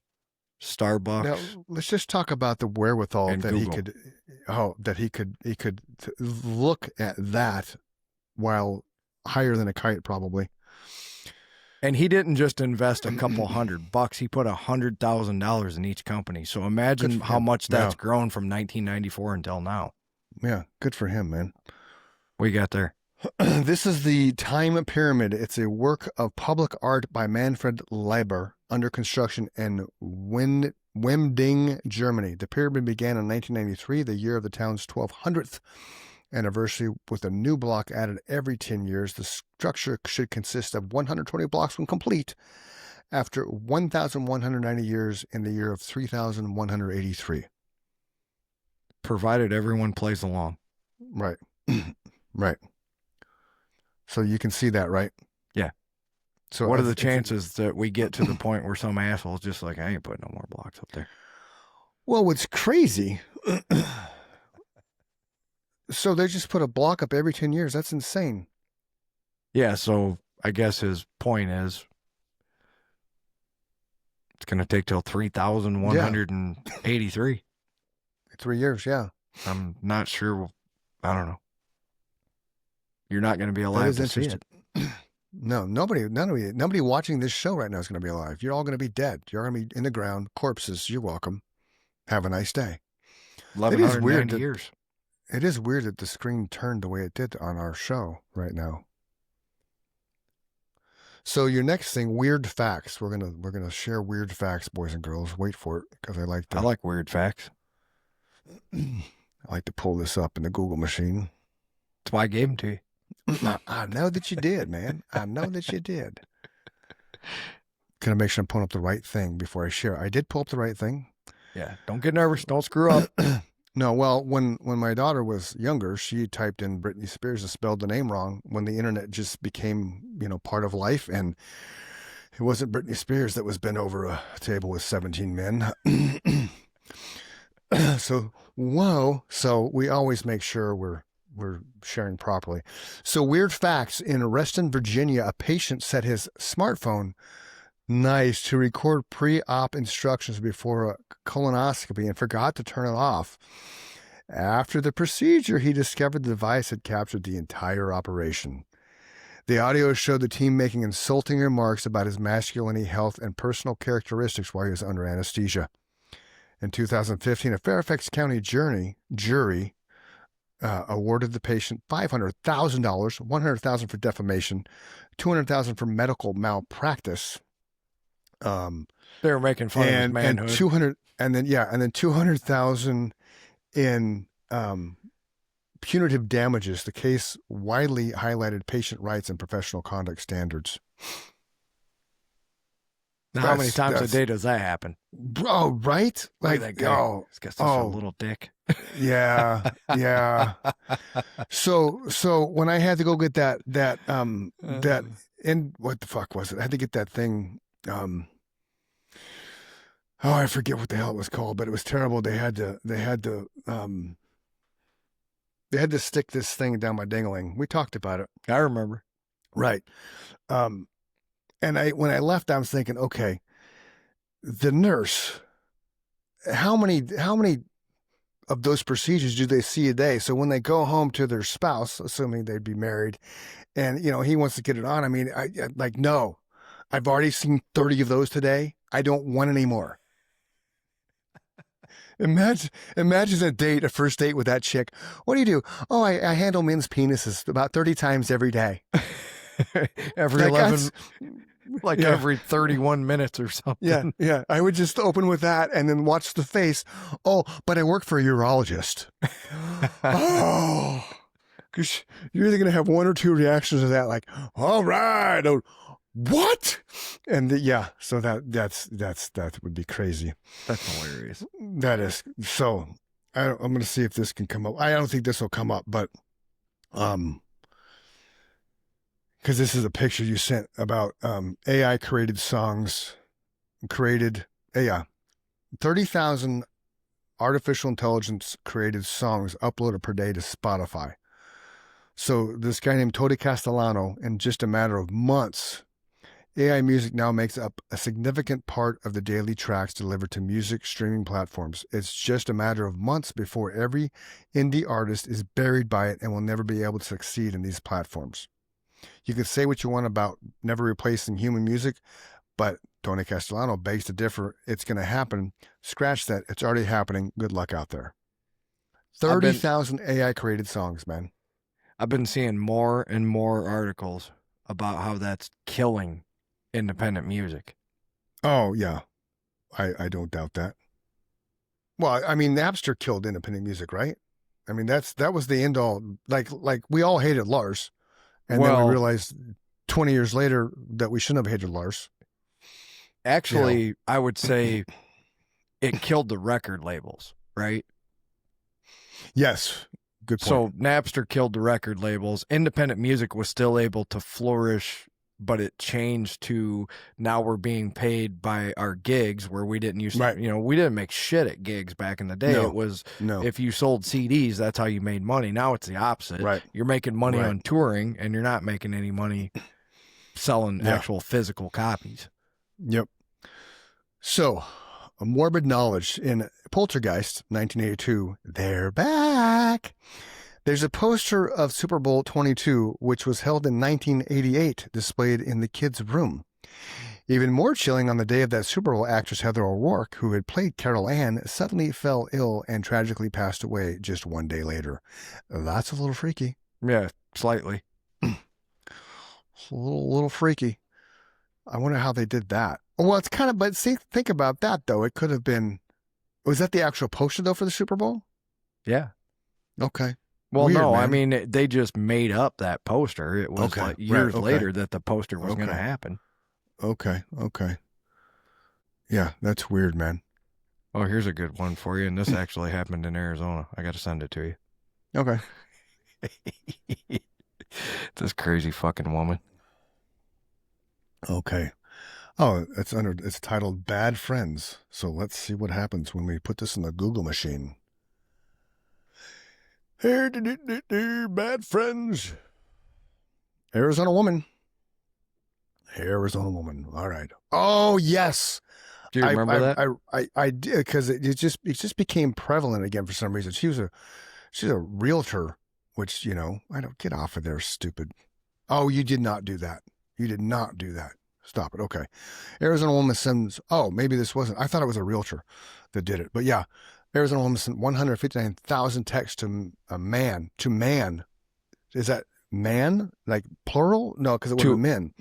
Starbucks. Now let's just talk about the wherewithal And that Google. he could look at that while higher than a kite, probably. And he didn't just invest a couple $100. He put $100,000 in each company. So imagine Good for how him. much that's Yeah. grown from 1994 until now. Yeah, good for him, man. What you got there? This is the Time Pyramid. It's a work of public art by Manfred Leiber, under construction in Wemding, Germany. The pyramid began in 1993, the year of the town's 1200th anniversary, with a new block added every 10 years. The structure should consist of 120 blocks when complete, after 1,190 years in the year of 3,183. Provided everyone plays along. Right. Right. So you can see that, right? Yeah. So What are the chances that we get to the point where some asshole's just like, I ain't putting no more blocks up there? Well, what's crazy, so they just put a block up every 10 years. That's insane. Yeah, so I guess his point is it's going to take till 3,183. 3 years, yeah. I'm not sure. I don't know. You're not going to be alive to see it. No, nobody watching this show right now is going to be alive. You're all going to be dead. You're going to be in the ground, corpses. You're welcome. Have a nice day. 1,190 years. It is weird that the screen turned the way it did on our show right now. So your next thing, weird facts. We're gonna share weird facts, boys and girls. Wait for it, because I like weird facts. I like to pull this up in the Google machine. That's why I gave them to you. I know that you did, man. I know that you did. Gonna make sure I'm pulling up the right thing before I share. I did pull up the right thing. Yeah. Don't get nervous. Don't screw up. No, well, when my daughter was younger, she typed in Britney Spears and spelled the name wrong when the internet just became, part of life. And it wasn't Britney Spears that was bent over a table with 17 men. So, whoa. So we always make sure we're sharing properly. So weird facts: in Reston, Virginia, a patient set his smartphone to record pre-op instructions before a colonoscopy and forgot to turn it off. After the procedure, he discovered the device had captured the entire operation. The audio showed the team making insulting remarks about his masculinity, health, and personal characteristics while he was under anesthesia. In 2015, a Fairfax County jury awarded the patient $500,000, $100,000 for defamation, $200,000 for medical malpractice. They were making fun of his manhood. And then 200,000 in punitive damages. The case widely highlighted patient rights and professional conduct standards. Now, how many times a day does that happen? Oh, right? Like that guy. He's got such a little dick. Yeah. So when I had to go get that what the fuck was it? I had to get that thing. I forget what the hell it was called, but it was terrible. They had to stick this thing down my dingling. We talked about it. I remember. Right. And when I left, I was thinking, okay, the nurse, how many of those procedures do they see a day? So when they go home to their spouse, assuming they'd be married, and he wants to get it on, I mean, no, I've already seen 30 of those today. I don't want any more. Imagine a first date with that chick. What do you do? Oh, I handle men's penises about 30 times every day. Every 11, every 31 minutes or something. Yeah. I would just open with that and then watch the face. Oh, but I work for a urologist. Oh, because you're either going to have one or two reactions to that, like, all right, or what? And so that would be crazy. That's hilarious. That is. So I'm going to see if this can come up. I don't think this will come up, but because this is a picture you sent about AI created songs, 30,000 artificial intelligence created songs uploaded per day to Spotify. So this guy named Tony Castellano, in just a matter of months, AI music now makes up a significant part of the daily tracks delivered to music streaming platforms. It's just a matter of months before every indie artist is buried by it and will never be able to succeed in these platforms. You can say what you want about never replacing human music, but Tony Castellano begs to differ. It's going to happen. Scratch that. It's already happening. Good luck out there. 30,000 AI created songs, man. I've been seeing more and more articles about how that's killing independent music. Oh, yeah. I don't doubt that. Well, I mean, Napster killed independent music, right? I mean, that was the end all. Like we all hated Lars. And then we realized 20 years later that we shouldn't have hated Lars. Actually, I would say it killed the record labels, right? Yes. Good point. So Napster killed the record labels. Independent music was still able to flourish, but it changed to now we're being paid by our gigs, where we didn't used to, we didn't make shit at gigs back in the day. It was, if you sold CDs, that's how you made money. Now it's the opposite. Right. You're making money on touring, and you're not making any money selling actual physical copies. Yep. So, a morbid knowledge in Poltergeist, 1982, they're back. There's a poster of Super Bowl 22, which was held in 1988, displayed in the kids' room. Even more chilling, on the day of that Super Bowl, actress Heather O'Rourke, who had played Carol Ann, suddenly fell ill and tragically passed away just one day later. That's a little freaky. Yeah, slightly. It's a little freaky. I wonder how they did that. Well, it's kind of, but see, think about that, though. It could have been, was that the actual poster, though, for the Super Bowl? Yeah. Okay. Well, Weird, no, man. I mean, they just made up that poster. It was like years later that the poster was going to happen. Okay. Yeah, that's weird, man. Oh, here's a good one for you, and this actually happened in Arizona. I got to send it to you. Okay. This crazy fucking woman. Okay. Oh, it's titled Bad Friends. So let's see what happens when we put this in the Google machine. Bad friends. Arizona woman. All right. Oh, yes. Do you remember that? I did, because it just became prevalent again for some reason. She's a realtor, which, I don't, get off of there, stupid. Oh, you did not do that. You did not do that. Stop it. Okay. Arizona woman sends, oh, maybe this wasn't, I thought it was a realtor that did it, but yeah. Arizona woman sent 159,000 texts to a man, to man. Is that man? Like plural? No, because it wasn't men.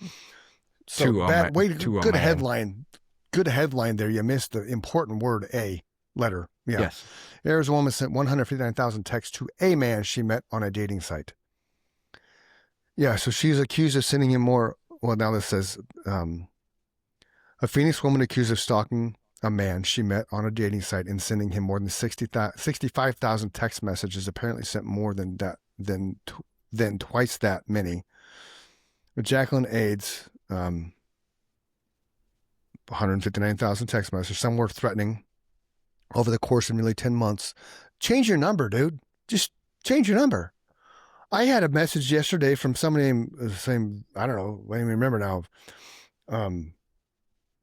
So bad. Wait, good headline. Good headline there. You missed the important word, a letter. Yeah. Yes. Arizona woman sent 159,000 texts to a man she met on a dating site. Yeah, so she's accused of sending him more. Well, now this says a Phoenix woman accused of stalking a man she met on a dating site and sending him more than 65,000 text messages, apparently sent more than twice that many. Jacqueline Aids, 159,000 text messages, some were threatening over the course of nearly 10 months. Change your number, dude. Just change your number. I had a message yesterday from somebody named, I don't know, I don't even remember now.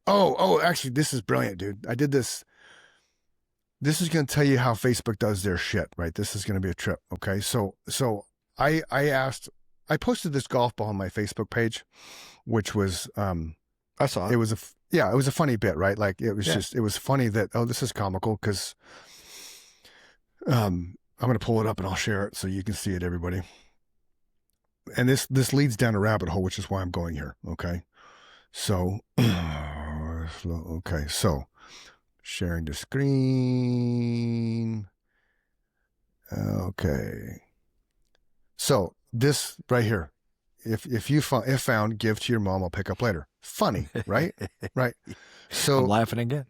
Actually, this is brilliant, dude. I did this. This is going to tell you how Facebook does their shit, right? This is going to be a trip. Okay. So I posted this golf ball on my Facebook page, which was, I saw it. It was a funny bit, right? Like it was it was funny that, oh, this is comical because, I'm going to pull it up and I'll share it so you can see it, everybody. And this leads down a rabbit hole, which is why I'm going here. Okay. So, sharing the screen. Okay. So this right here, if found, give to your mom, I'll pick up later. Funny, right? Right. So I'm laughing again.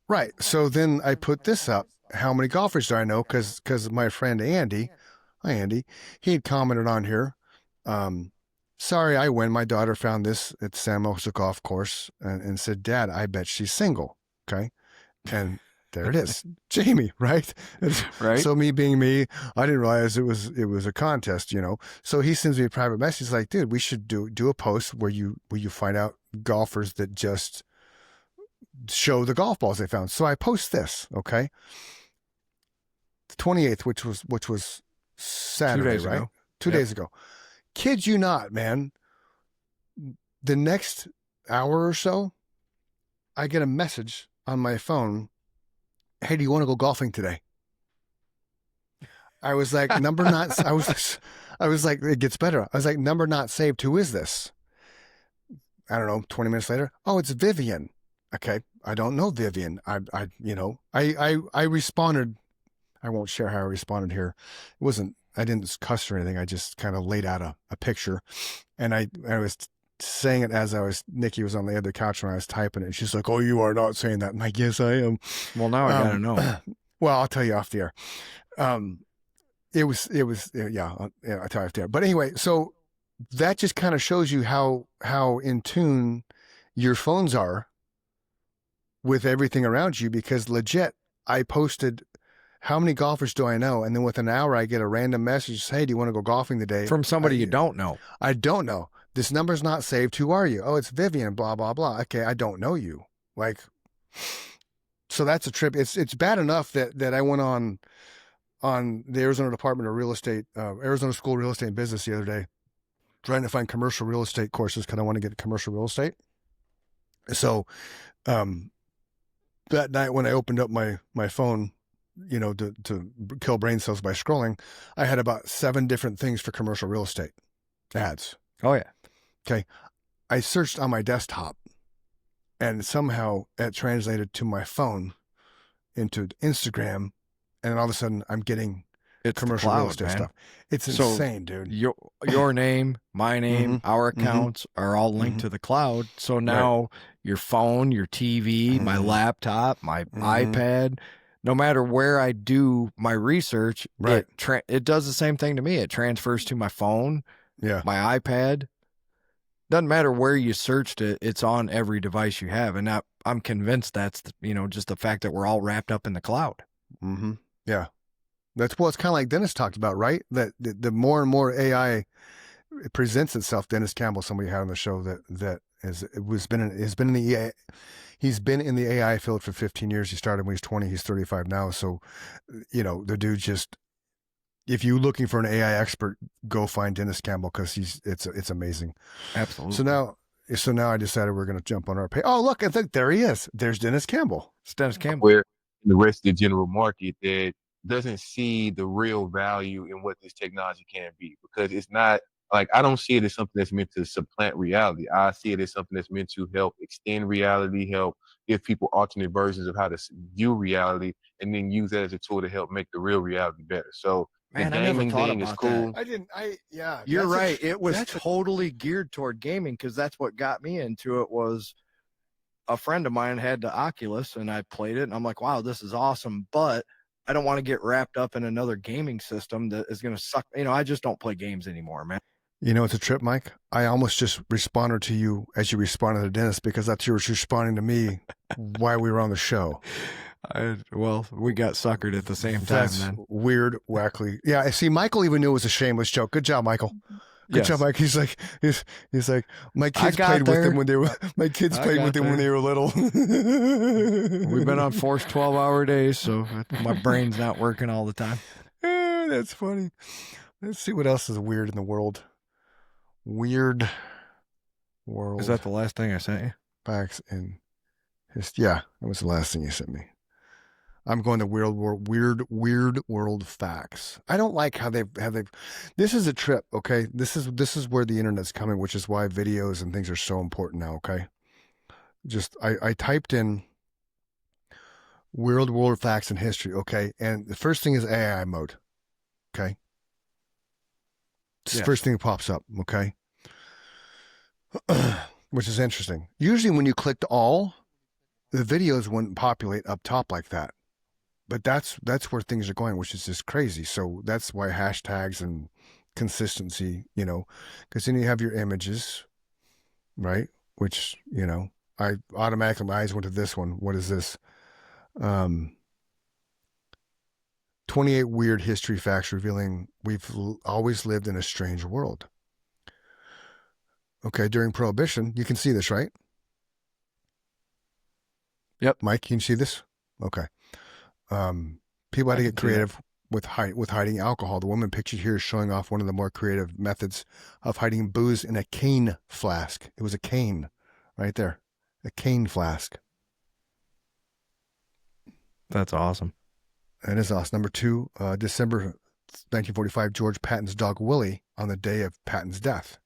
Right. So then I put this up. How many golfers do I know? Because my friend Andy, hi Andy, he had commented on here. Sorry, I win. My daughter found this at San Jose Golf Course and said, Dad, I bet she's single. Okay. And there it is. Jamie, right? Right. So me being me, I didn't realize it was a contest, So he sends me a private message. He's like, dude, we should do a post where you find out golfers that just show the golf balls they found. So I post this, okay? The 28th, which was Saturday, 2 days right? ago. 2 days ago. Kid you not, man. The next hour or so, I get a message on my phone. Hey, do you want to go golfing today? I was like, number not. I was like, it gets better. I was like, number not saved. Who is this? I don't know. 20 minutes later, oh, it's Vivian. Okay, I don't know Vivian. I responded. I won't share how I responded here. It wasn't. I didn't cuss or anything. I just kind of laid out a picture, and I was saying it as Nikki was on the other couch when I was typing it. And she's like, "Oh, you are not saying that." I'm like, "Yes, I am." Well, now I gotta know. Well, I'll tell you off the air. It was yeah. I'll tell you off the air. But anyway, so that just kind of shows you how in tune your phones are with everything around you, because legit, I posted, how many golfers do I know? And then within an hour, I get a random message. Hey, do you want to go golfing today? From somebody you don't know. I don't know. This number's not saved. Who are you? Oh, it's Vivian, blah, blah, blah. Okay, I don't know you. Like, so that's a trip. It's bad enough that I went on the Arizona Department of Real Estate, Arizona School of Real Estate and Business the other day, trying to find commercial real estate courses because I want to get commercial real estate. So, that night when I opened up my phone, to kill brain cells by scrolling, I had about 7 different things for commercial real estate ads. Oh yeah. Okay. I searched on my desktop and somehow it translated to my phone into Instagram. And all of a sudden I'm getting It's commercial the real cloud, estate man. stuff. It's So insane, dude. Your name, my name, our Mm-hmm. accounts are all linked to the cloud. So now your phone, your TV, my laptop, my iPad, no matter where I do my research, it does the same thing to me. It transfers to my phone, my iPad. Doesn't matter where you searched it, it's on every device you have. And I'm convinced that's, just the fact that we're all wrapped up in the cloud. Mm-hmm. Yeah. It's kind of like Dennis talked about, right? That the more and more AI presents itself. Dennis Campbell, somebody had on the show he's been in the AI field for 15 years. He started when he was 20. He's 35 now. So, the dude just, if you're looking for an AI expert, go find Dennis Campbell because it's amazing. Absolutely. So now I decided we're going to jump on our page. Oh, look, I think there he is. There's Dennis Campbell. It's Dennis Campbell. Where the rest of the general market that doesn't see the real value in what this technology can be, because it's not like, I don't see it as something that's meant to supplant reality. I see it as something that's meant to help extend reality, help give people alternate versions of how to view reality, and then use that as a tool to help make the real reality better. So Man, the I never gaming thought thing is about cool. that. You're right. It was totally geared toward gaming, because that's what got me into it. Was a friend of mine had the Oculus and I played it and I'm like, wow, this is awesome. But I don't want to get wrapped up in another gaming system that is going to suck. I just don't play games anymore, man. It's a trip, Mike. I almost just responded to you as you responded to Dennis, because that's you were responding to me while we were on the show. Well, we got suckered at the same time. That's then. Weird, wackly. Yeah, I see. Michael even knew it was a shameless joke. Good job, Michael. Good job, Mike. He's like, my kids played with him when they were. My kids played with him when they were little. We've been on forced 12-hour days, so my brain's not working all the time. That's funny. Let's see what else is weird in the world. Weird world. Is that the last thing I sent you? Facts and yeah, that was the last thing you sent me. I'm going to weird world facts. I don't like how they've. This is a trip, okay? This is where the internet's coming, which is why videos and things are so important now, okay? Just I typed in world facts and history, okay? And the first thing is AI mode, okay? It's the first thing that pops up, okay? Which is interesting. Usually when you clicked all, the videos wouldn't populate up top like that. But that's where things are going, which is just crazy. So that's why hashtags and consistency, because then you have your images, right? Which, I automatically, my eyes went to this one. What is this? 28 weird history facts revealing we've always lived in a strange world. Okay, during Prohibition, you can see this, right? Yep. Mike, can you see this? Okay. People had to get creative with hiding alcohol. The woman pictured here is showing off one of the more creative methods of hiding booze in a cane flask. It was a cane right there. A cane flask. That's awesome. That is awesome. Number 2, December 1945, George Patton's dog Willie on the day of Patton's death.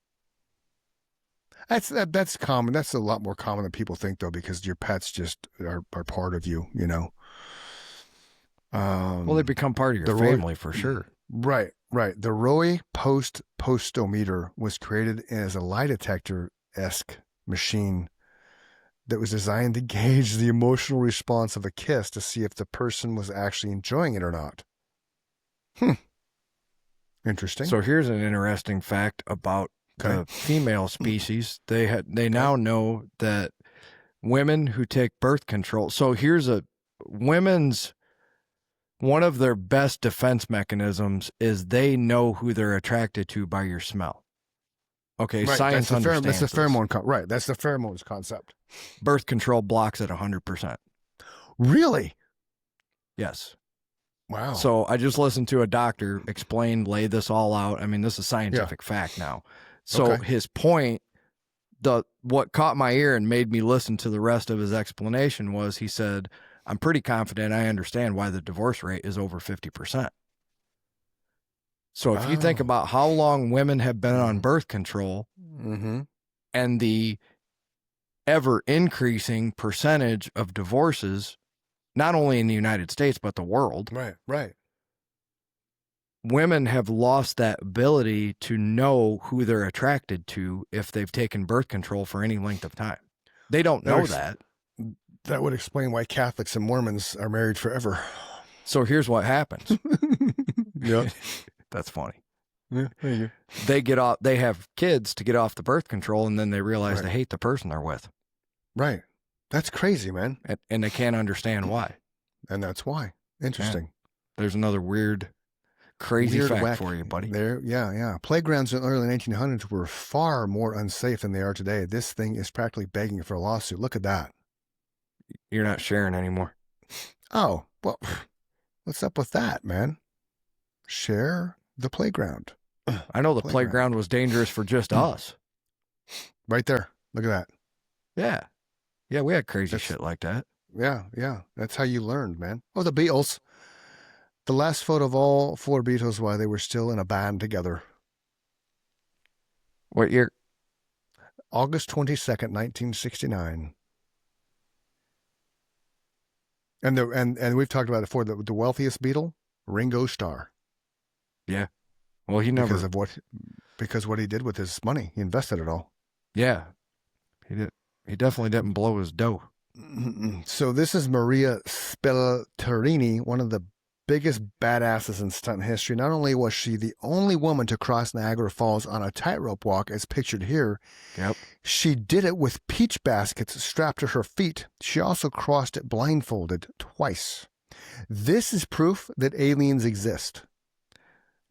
That's common. That's a lot more common than people think, though, because your pets just are part of you, Well, they become part of your family for sure. Right. The Roy Postometer was created as a lie detector-esque machine that was designed to gauge the emotional response of a kiss to see if the person was actually enjoying it or not. Interesting. So here's an interesting fact about the female species. They now know that women who take birth control. So here's one of their best defense mechanisms is they know who they're attracted to by your smell. Okay, right, science understands that's the pheromone. Right, that's the pheromones concept. Birth control blocks it 100%. Really? Yes. Wow. So I just listened to a doctor lay this all out. I mean, this is scientific fact now. So his point, what caught my ear and made me listen to the rest of his explanation was, he said, I'm pretty confident I understand why the divorce rate is over 50%. So if you think about how long women have been on birth control and the ever increasing percentage of divorces, not only in the United States, but the world. Right. women have lost that ability to know who they're attracted to if they've taken birth control for any length of time. They don't know that. That would explain why Catholics and Mormons are married forever. So here's what happens. Yeah. That's funny. Yeah, there you They have kids to get off the birth control, and then they realize they hate the person they're with. Right. That's crazy, man. And they can't understand why. And that's why. Interesting. Yeah. There's another crazy fact for you, buddy. Yeah. Playgrounds in the early 1900s were far more unsafe than they are today. This thing is practically begging for a lawsuit. Look at that. You're not sharing anymore. Oh, well, what's up with that, man? Share the playground. I know the playground was dangerous for just us. Right there. Look at that. Yeah. Yeah, we had crazy shit like that. Yeah. That's how you learned, man. Oh, the Beatles. The last photo of all four Beatles while they were still in a band together. What year? August 22nd, 1969. And we've talked about it before, the wealthiest Beatle, Ringo Starr. Yeah. Well, he never... Because what he did with his money. He invested it all. Yeah. He definitely didn't blow his dough. So this is Maria Spelterini, one of the biggest badasses in stunt history. Not only was she the only woman to cross Niagara Falls on a tightrope walk, as pictured here, she did it with peach baskets strapped to her feet. She also crossed it blindfolded twice. This is proof that aliens exist.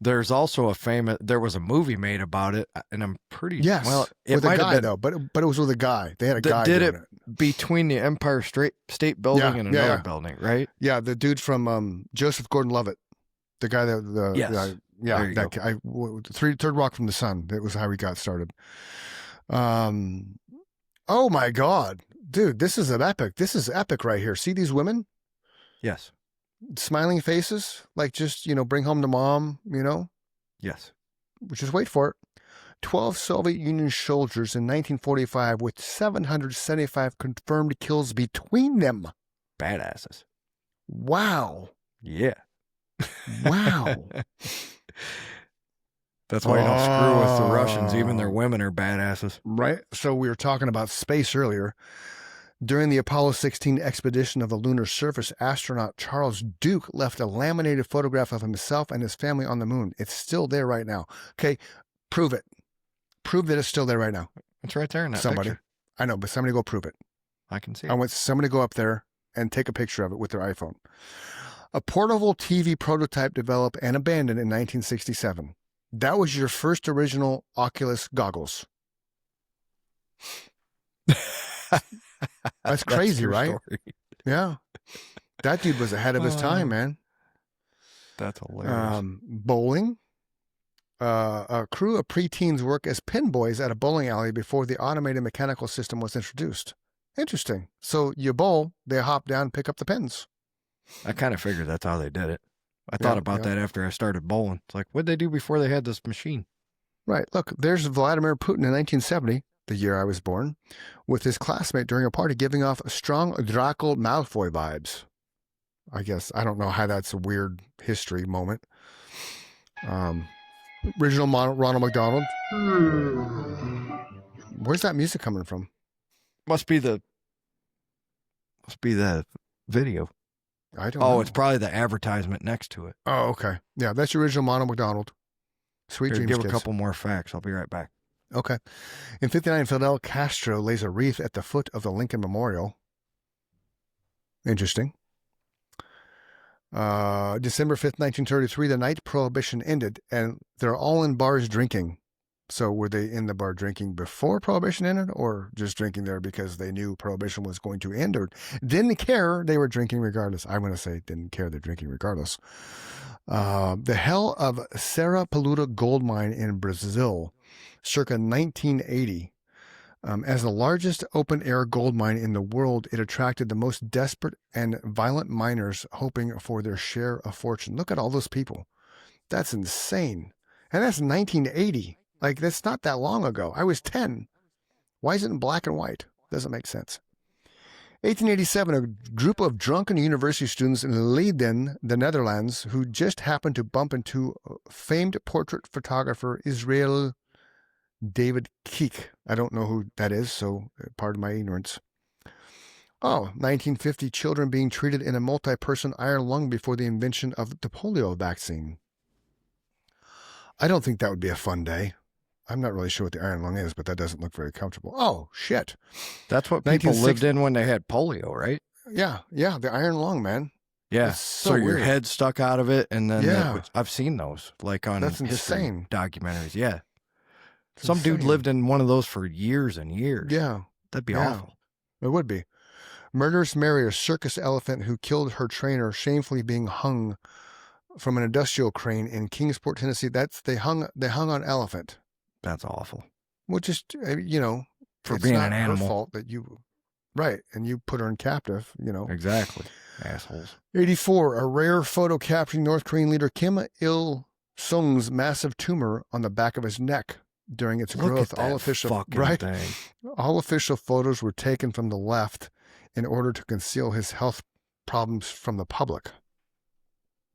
There's also there was a movie made about it, and I'm pretty... Yes, well, it with a might guy, have been, though, but it was with a guy. They had a guy did doing it between the Empire State Building and another building, right? Yeah, the dude from Joseph Gordon-Levitt, the guy that... Yes. That guy, Third Rock from the Sun. That was how he got started. Oh, my God. Dude, this is epic. This is epic right here. See these women? Yes. Smiling faces, like just, bring home to mom, Yes. Just wait for it. 12 Soviet Union soldiers in 1945 with 775 confirmed kills between them. Badasses. Wow. Yeah. Wow. That's why you don't screw with the Russians. Even their women are badasses. Right. So we were talking about space earlier. During the Apollo 16 expedition of the lunar surface, astronaut Charles Duke left a laminated photograph of himself and his family on the moon. It's still there right now. Okay, prove it. Prove that it's still there right now. It's right there in that somebody. picture. I know, but somebody go prove it. I can see it. I want somebody to go up there and take a picture of it with their iPhone. A portable TV prototype developed and abandoned in 1967. That was your first original Oculus goggles. That's crazy, right? Story. Yeah. That dude was ahead of his time, man. That's hilarious. Bowling. A crew of preteens work as pin boys at a bowling alley before the automated mechanical system was introduced. Interesting. So you bowl, they hop down, pick up the pins. I kind of figured that's how they did it. I thought about that after I started bowling. It's like, what'd they do before they had this machine? Right. Look, there's Vladimir Putin in 1970. The year I was born, with his classmate during a party giving off strong Draco Malfoy vibes. I guess, I don't know how that's a weird history moment. Original Ronald McDonald. Where's that music coming from? Must be the video. I don't know. It's probably the advertisement next to it. Oh, okay. Yeah, that's your original Ronald McDonald. Sweet dreams, give kids. A couple more facts. I'll be right back. Okay. In 1959, Fidel Castro lays a wreath at the foot of the Lincoln Memorial. Interesting. December 5th, 1933, the night prohibition ended, and they're all in bars drinking. So were they in the bar drinking before prohibition ended, or just drinking there because they knew prohibition was going to end, or didn't care, they were drinking regardless? I'm going to say didn't care, they're drinking regardless. The hell of Serra Peluda gold mine in Brazil, circa 1980. As the largest open-air gold mine in the world, it attracted the most desperate and violent miners hoping for their share of fortune. Look at all those people. That's insane. And that's 1980. Like, that's not that long ago. I was 10. Why is it in black and white? Doesn't make sense. 1887, a group of drunken university students in Leiden, the Netherlands, who just happened to bump into famed portrait photographer Israel David Keek. I don't know who that is, so pardon my ignorance. 1950, children being treated in a multi-person iron lung before the invention of the polio vaccine. I don't think that would be a fun day. I'm not really sure what the iron lung is, but that doesn't look very comfortable. Oh, shit. That's what people lived in when they had polio, right? Yeah, the iron lung, man. Yeah. That's so your weird. head stuck out of it, and then Yeah. I've seen those, like on That's history insane. documentaries. Yeah. It's Some dude insane. lived in one of those for years and years. Yeah. That'd be Yeah. awful. It would be. Murderous Mary, a circus elephant who killed her trainer, shamefully being hung from an industrial crane in Kingsport, Tennessee. They hung on elephant. That's awful. Well, just, For it's being not an her animal. fault that right, and you put her in captive, Exactly. Assholes. 84, a rare photo capturing North Korean leader Kim Il-sung's massive tumor on the back of his neck during its Look growth. at that fucking thing. All official photos were taken from the left in order to conceal his health problems from the public.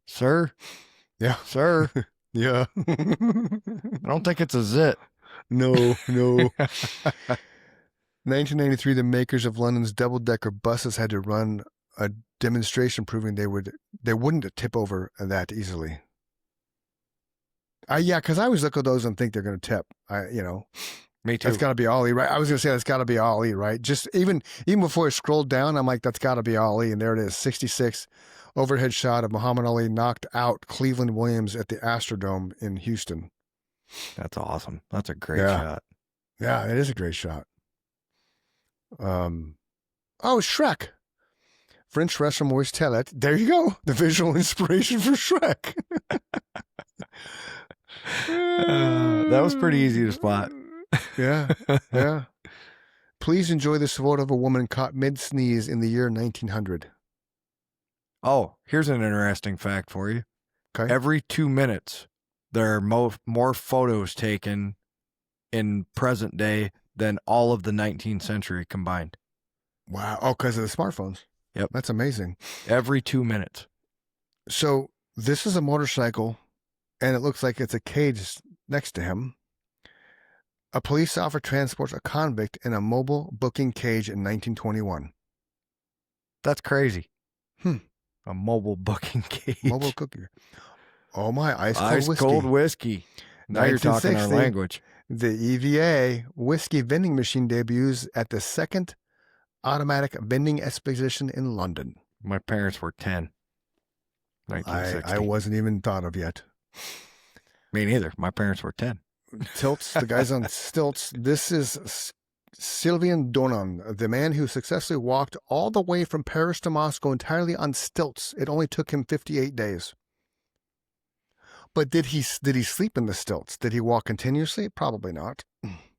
Sir? Yeah. Sir? Yeah. I don't think it's a zit. No. 1993, the makers of London's double-decker buses had to run a demonstration proving they wouldn't tip over that easily. Because I always look at those and think they're going to tip. Me too. That's got to be Ollie, right? I was going to say that's got to be Ollie, right? Just even before I scrolled down, I'm like, that's got to be Ollie. And there it is, 66, overhead shot of Muhammad Ali knocked out Cleveland Williams at the Astrodome in Houston. That's awesome. That's a great shot. Yeah, it is a great shot. Shrek. French restaurant Maurice Tellet. There you go. The visual inspiration for Shrek. That was pretty easy to spot. Yeah. Please enjoy this photo of a woman caught mid-sneeze in the year 1900. Oh, here's an interesting fact for you. Okay. Every 2 minutes, there are more photos taken in present day than all of the 19th century combined. Wow. Oh, because of the smartphones. Yep. That's amazing. Every 2 minutes. So this is a motorcycle, and it looks like it's a cage next to him. A police officer transports a convict in a mobile booking cage in 1921. That's crazy. A mobile booking cage. Mobile cookie. Oh my, ice cold cold whiskey. Now you're talking our 1960. language. The EVA whiskey vending machine debuts at the second automatic vending exposition in London. My parents were 10. 1960. I wasn't even thought of yet. Me neither. My parents were 10. Tilts, the guy's on stilts. This is Sylvain Donan, the man who successfully walked all the way from Paris to Moscow entirely on stilts. It only took him 58 days. But did he sleep in the stilts? Did he walk continuously? Probably not.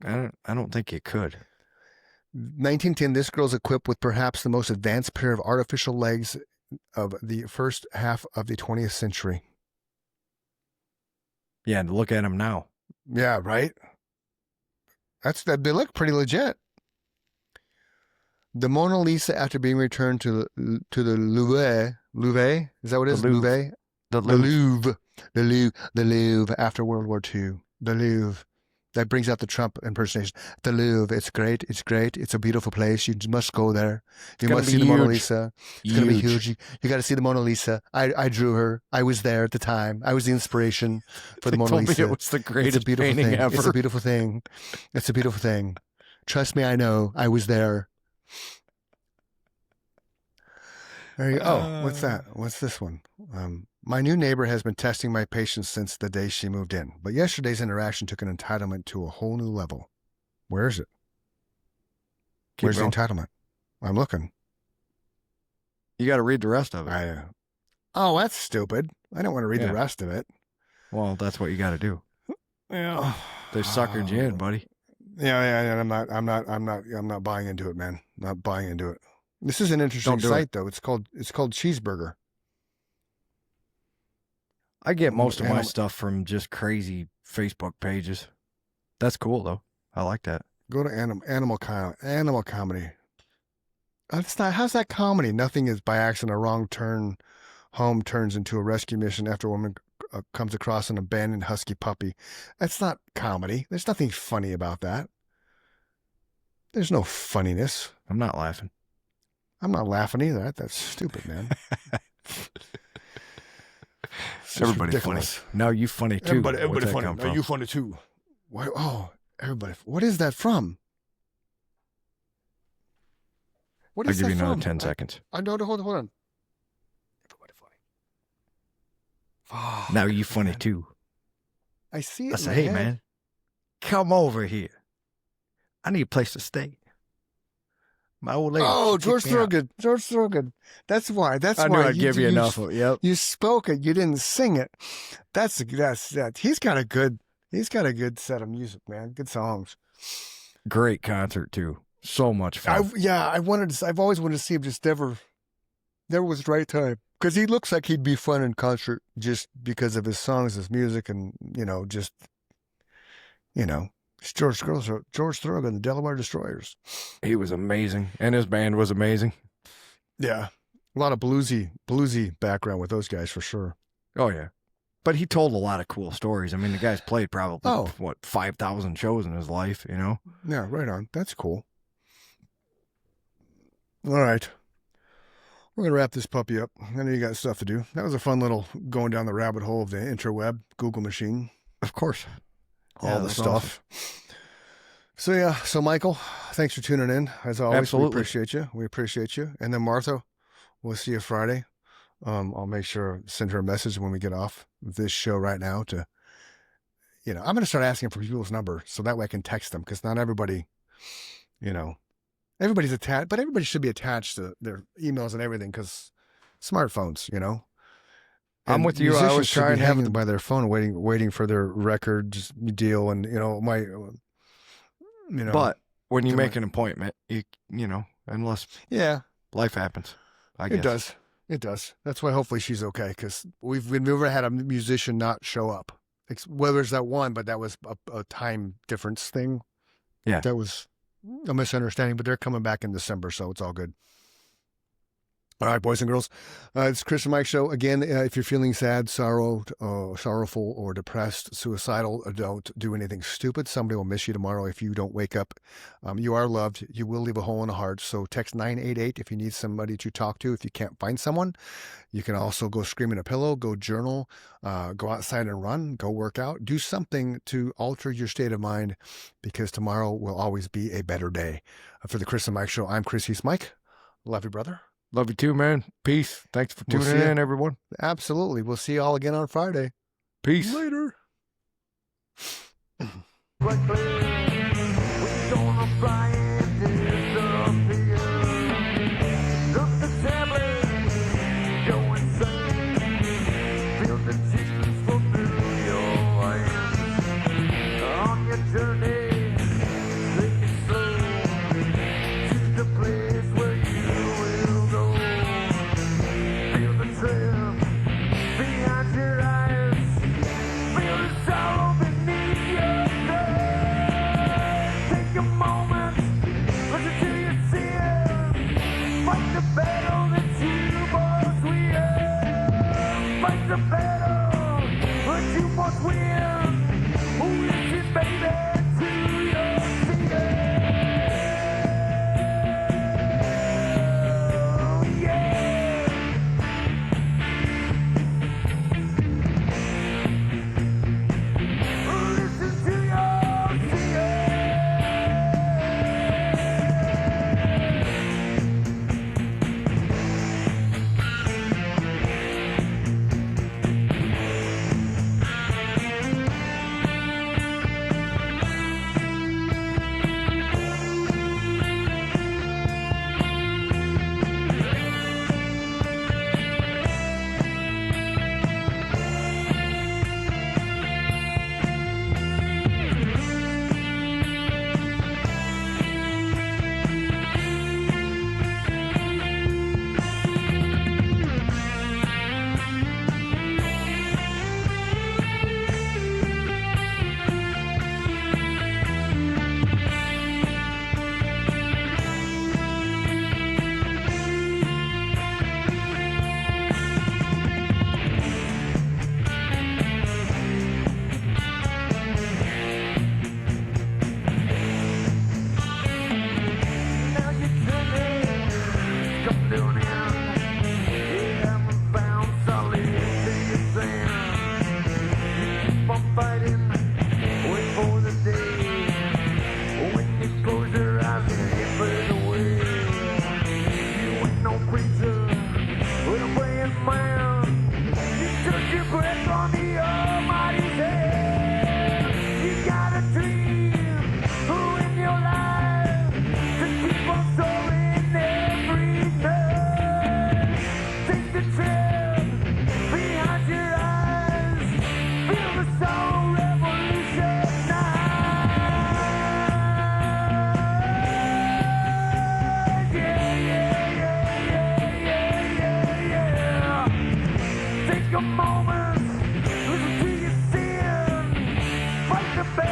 I don't think you could. 1910, this girl's equipped with perhaps the most advanced pair of artificial legs of the first half of the 20th century. Yeah, and look at him now. Yeah, right? They look pretty legit. The Mona Lisa, after being returned to the Louvre, is that what it is? Louvre. The Louvre, after World War II. The Louvre. That brings out the Trump impersonation. The Louvre, it's great. It's a beautiful place. You must go there. You must see the Mona Lisa. It's going to be huge. You got to see the Mona Lisa. I drew her. I was there at the time. I was the inspiration for the Mona Lisa. It was the greatest painting thing. ever. It's a beautiful thing. It's a beautiful thing. Trust me, I know. I was there. There you go. Oh, what's that? What's this one? My new neighbor has been testing my patience since the day she moved in, but yesterday's interaction took an entitlement to a whole new level. Where is it? Where's the entitlement? I'm looking. You got to read the rest of it. Oh, that's stupid. I don't want to read the rest of it. Well, that's what you got to do. Yeah. They suckered you in, buddy. Yeah. I'm not buying into it, man. Not buying into it. This is an interesting site, though. It's called Cheeseburger. I get most of my stuff from just crazy Facebook pages. That's cool, though. I like that. Go to animal comedy. That's not. How's that comedy? Nothing is by accident. A wrong turn home turns into a rescue mission after a woman comes across an abandoned husky puppy. That's not comedy. There's nothing funny about that. There's no funniness. I'm not laughing. I'm not laughing either. That's stupid, man. Everybody's funny. Now you funny too. Everybody funny. Now you funny too. Why, everybody. What is that from? What I'll is give that you another from? 10 seconds. I know. Hold on. Everybody funny. Now you funny too. I see it. I say, hey man, come over here. I need a place to stay. My old lady. Oh, George Thorogood. George Thorogood. That's why. I knew I'd give you enough. Yep. You spoke it. You didn't sing it. That's that. He's got a good set of music, man. Good songs. Great concert too. So much fun. I've always wanted to see him. Just never was the right time. Because he looks like he'd be fun in concert just because of his songs, his music, and it's George Thorogood and the Delaware Destroyers. He was amazing, and his band was amazing. Yeah, a lot of bluesy background with those guys for sure. Oh yeah, but he told a lot of cool stories. I mean, the guy's played probably 5,000 shows in his life. Yeah, right on. That's cool. All right, we're gonna wrap this puppy up. I know you got stuff to do. That was a fun little going down the rabbit hole of the interweb, Google machine, of course. All the stuff. Awesome. So Michael, thanks for tuning in. As always, Absolutely. We appreciate you. And then Martha, we'll see you Friday. I'll make sure send her a message when we get off this show right now to, I'm going to start asking for people's number so that way I can text them because not everybody, everybody's attached, but everybody should be attached to their emails and everything because smartphones, I'm with you. I was trying to hanging by their phone, waiting for their records deal, and But when you make an appointment, unless life happens, I guess it does. That's why hopefully she's okay because we've never had a musician not show up. Whether it's that one, but that was a time difference thing. Yeah, that was a misunderstanding. But they're coming back in December, so it's all good. All right, boys and girls, it's Chris and Mike show. Again, if you're feeling sad, sorrowful, or depressed, suicidal, don't do anything stupid. Somebody will miss you tomorrow if you don't wake up. You are loved. You will leave a hole in the heart. So text 988 if you need somebody to talk to. If you can't find someone, you can also go scream in a pillow, go journal, go outside and run, go work out. Do something to alter your state of mind because tomorrow will always be a better day. For the Chris and Mike show, I'm Chris. He's Mike. Love you, brother. Love you too, man. Peace. Thanks for tuning in, everyone. Absolutely. We'll see you all again on Friday. Peace. Later. Behind your eyes, feel the sorrow beneath your face. reshaping.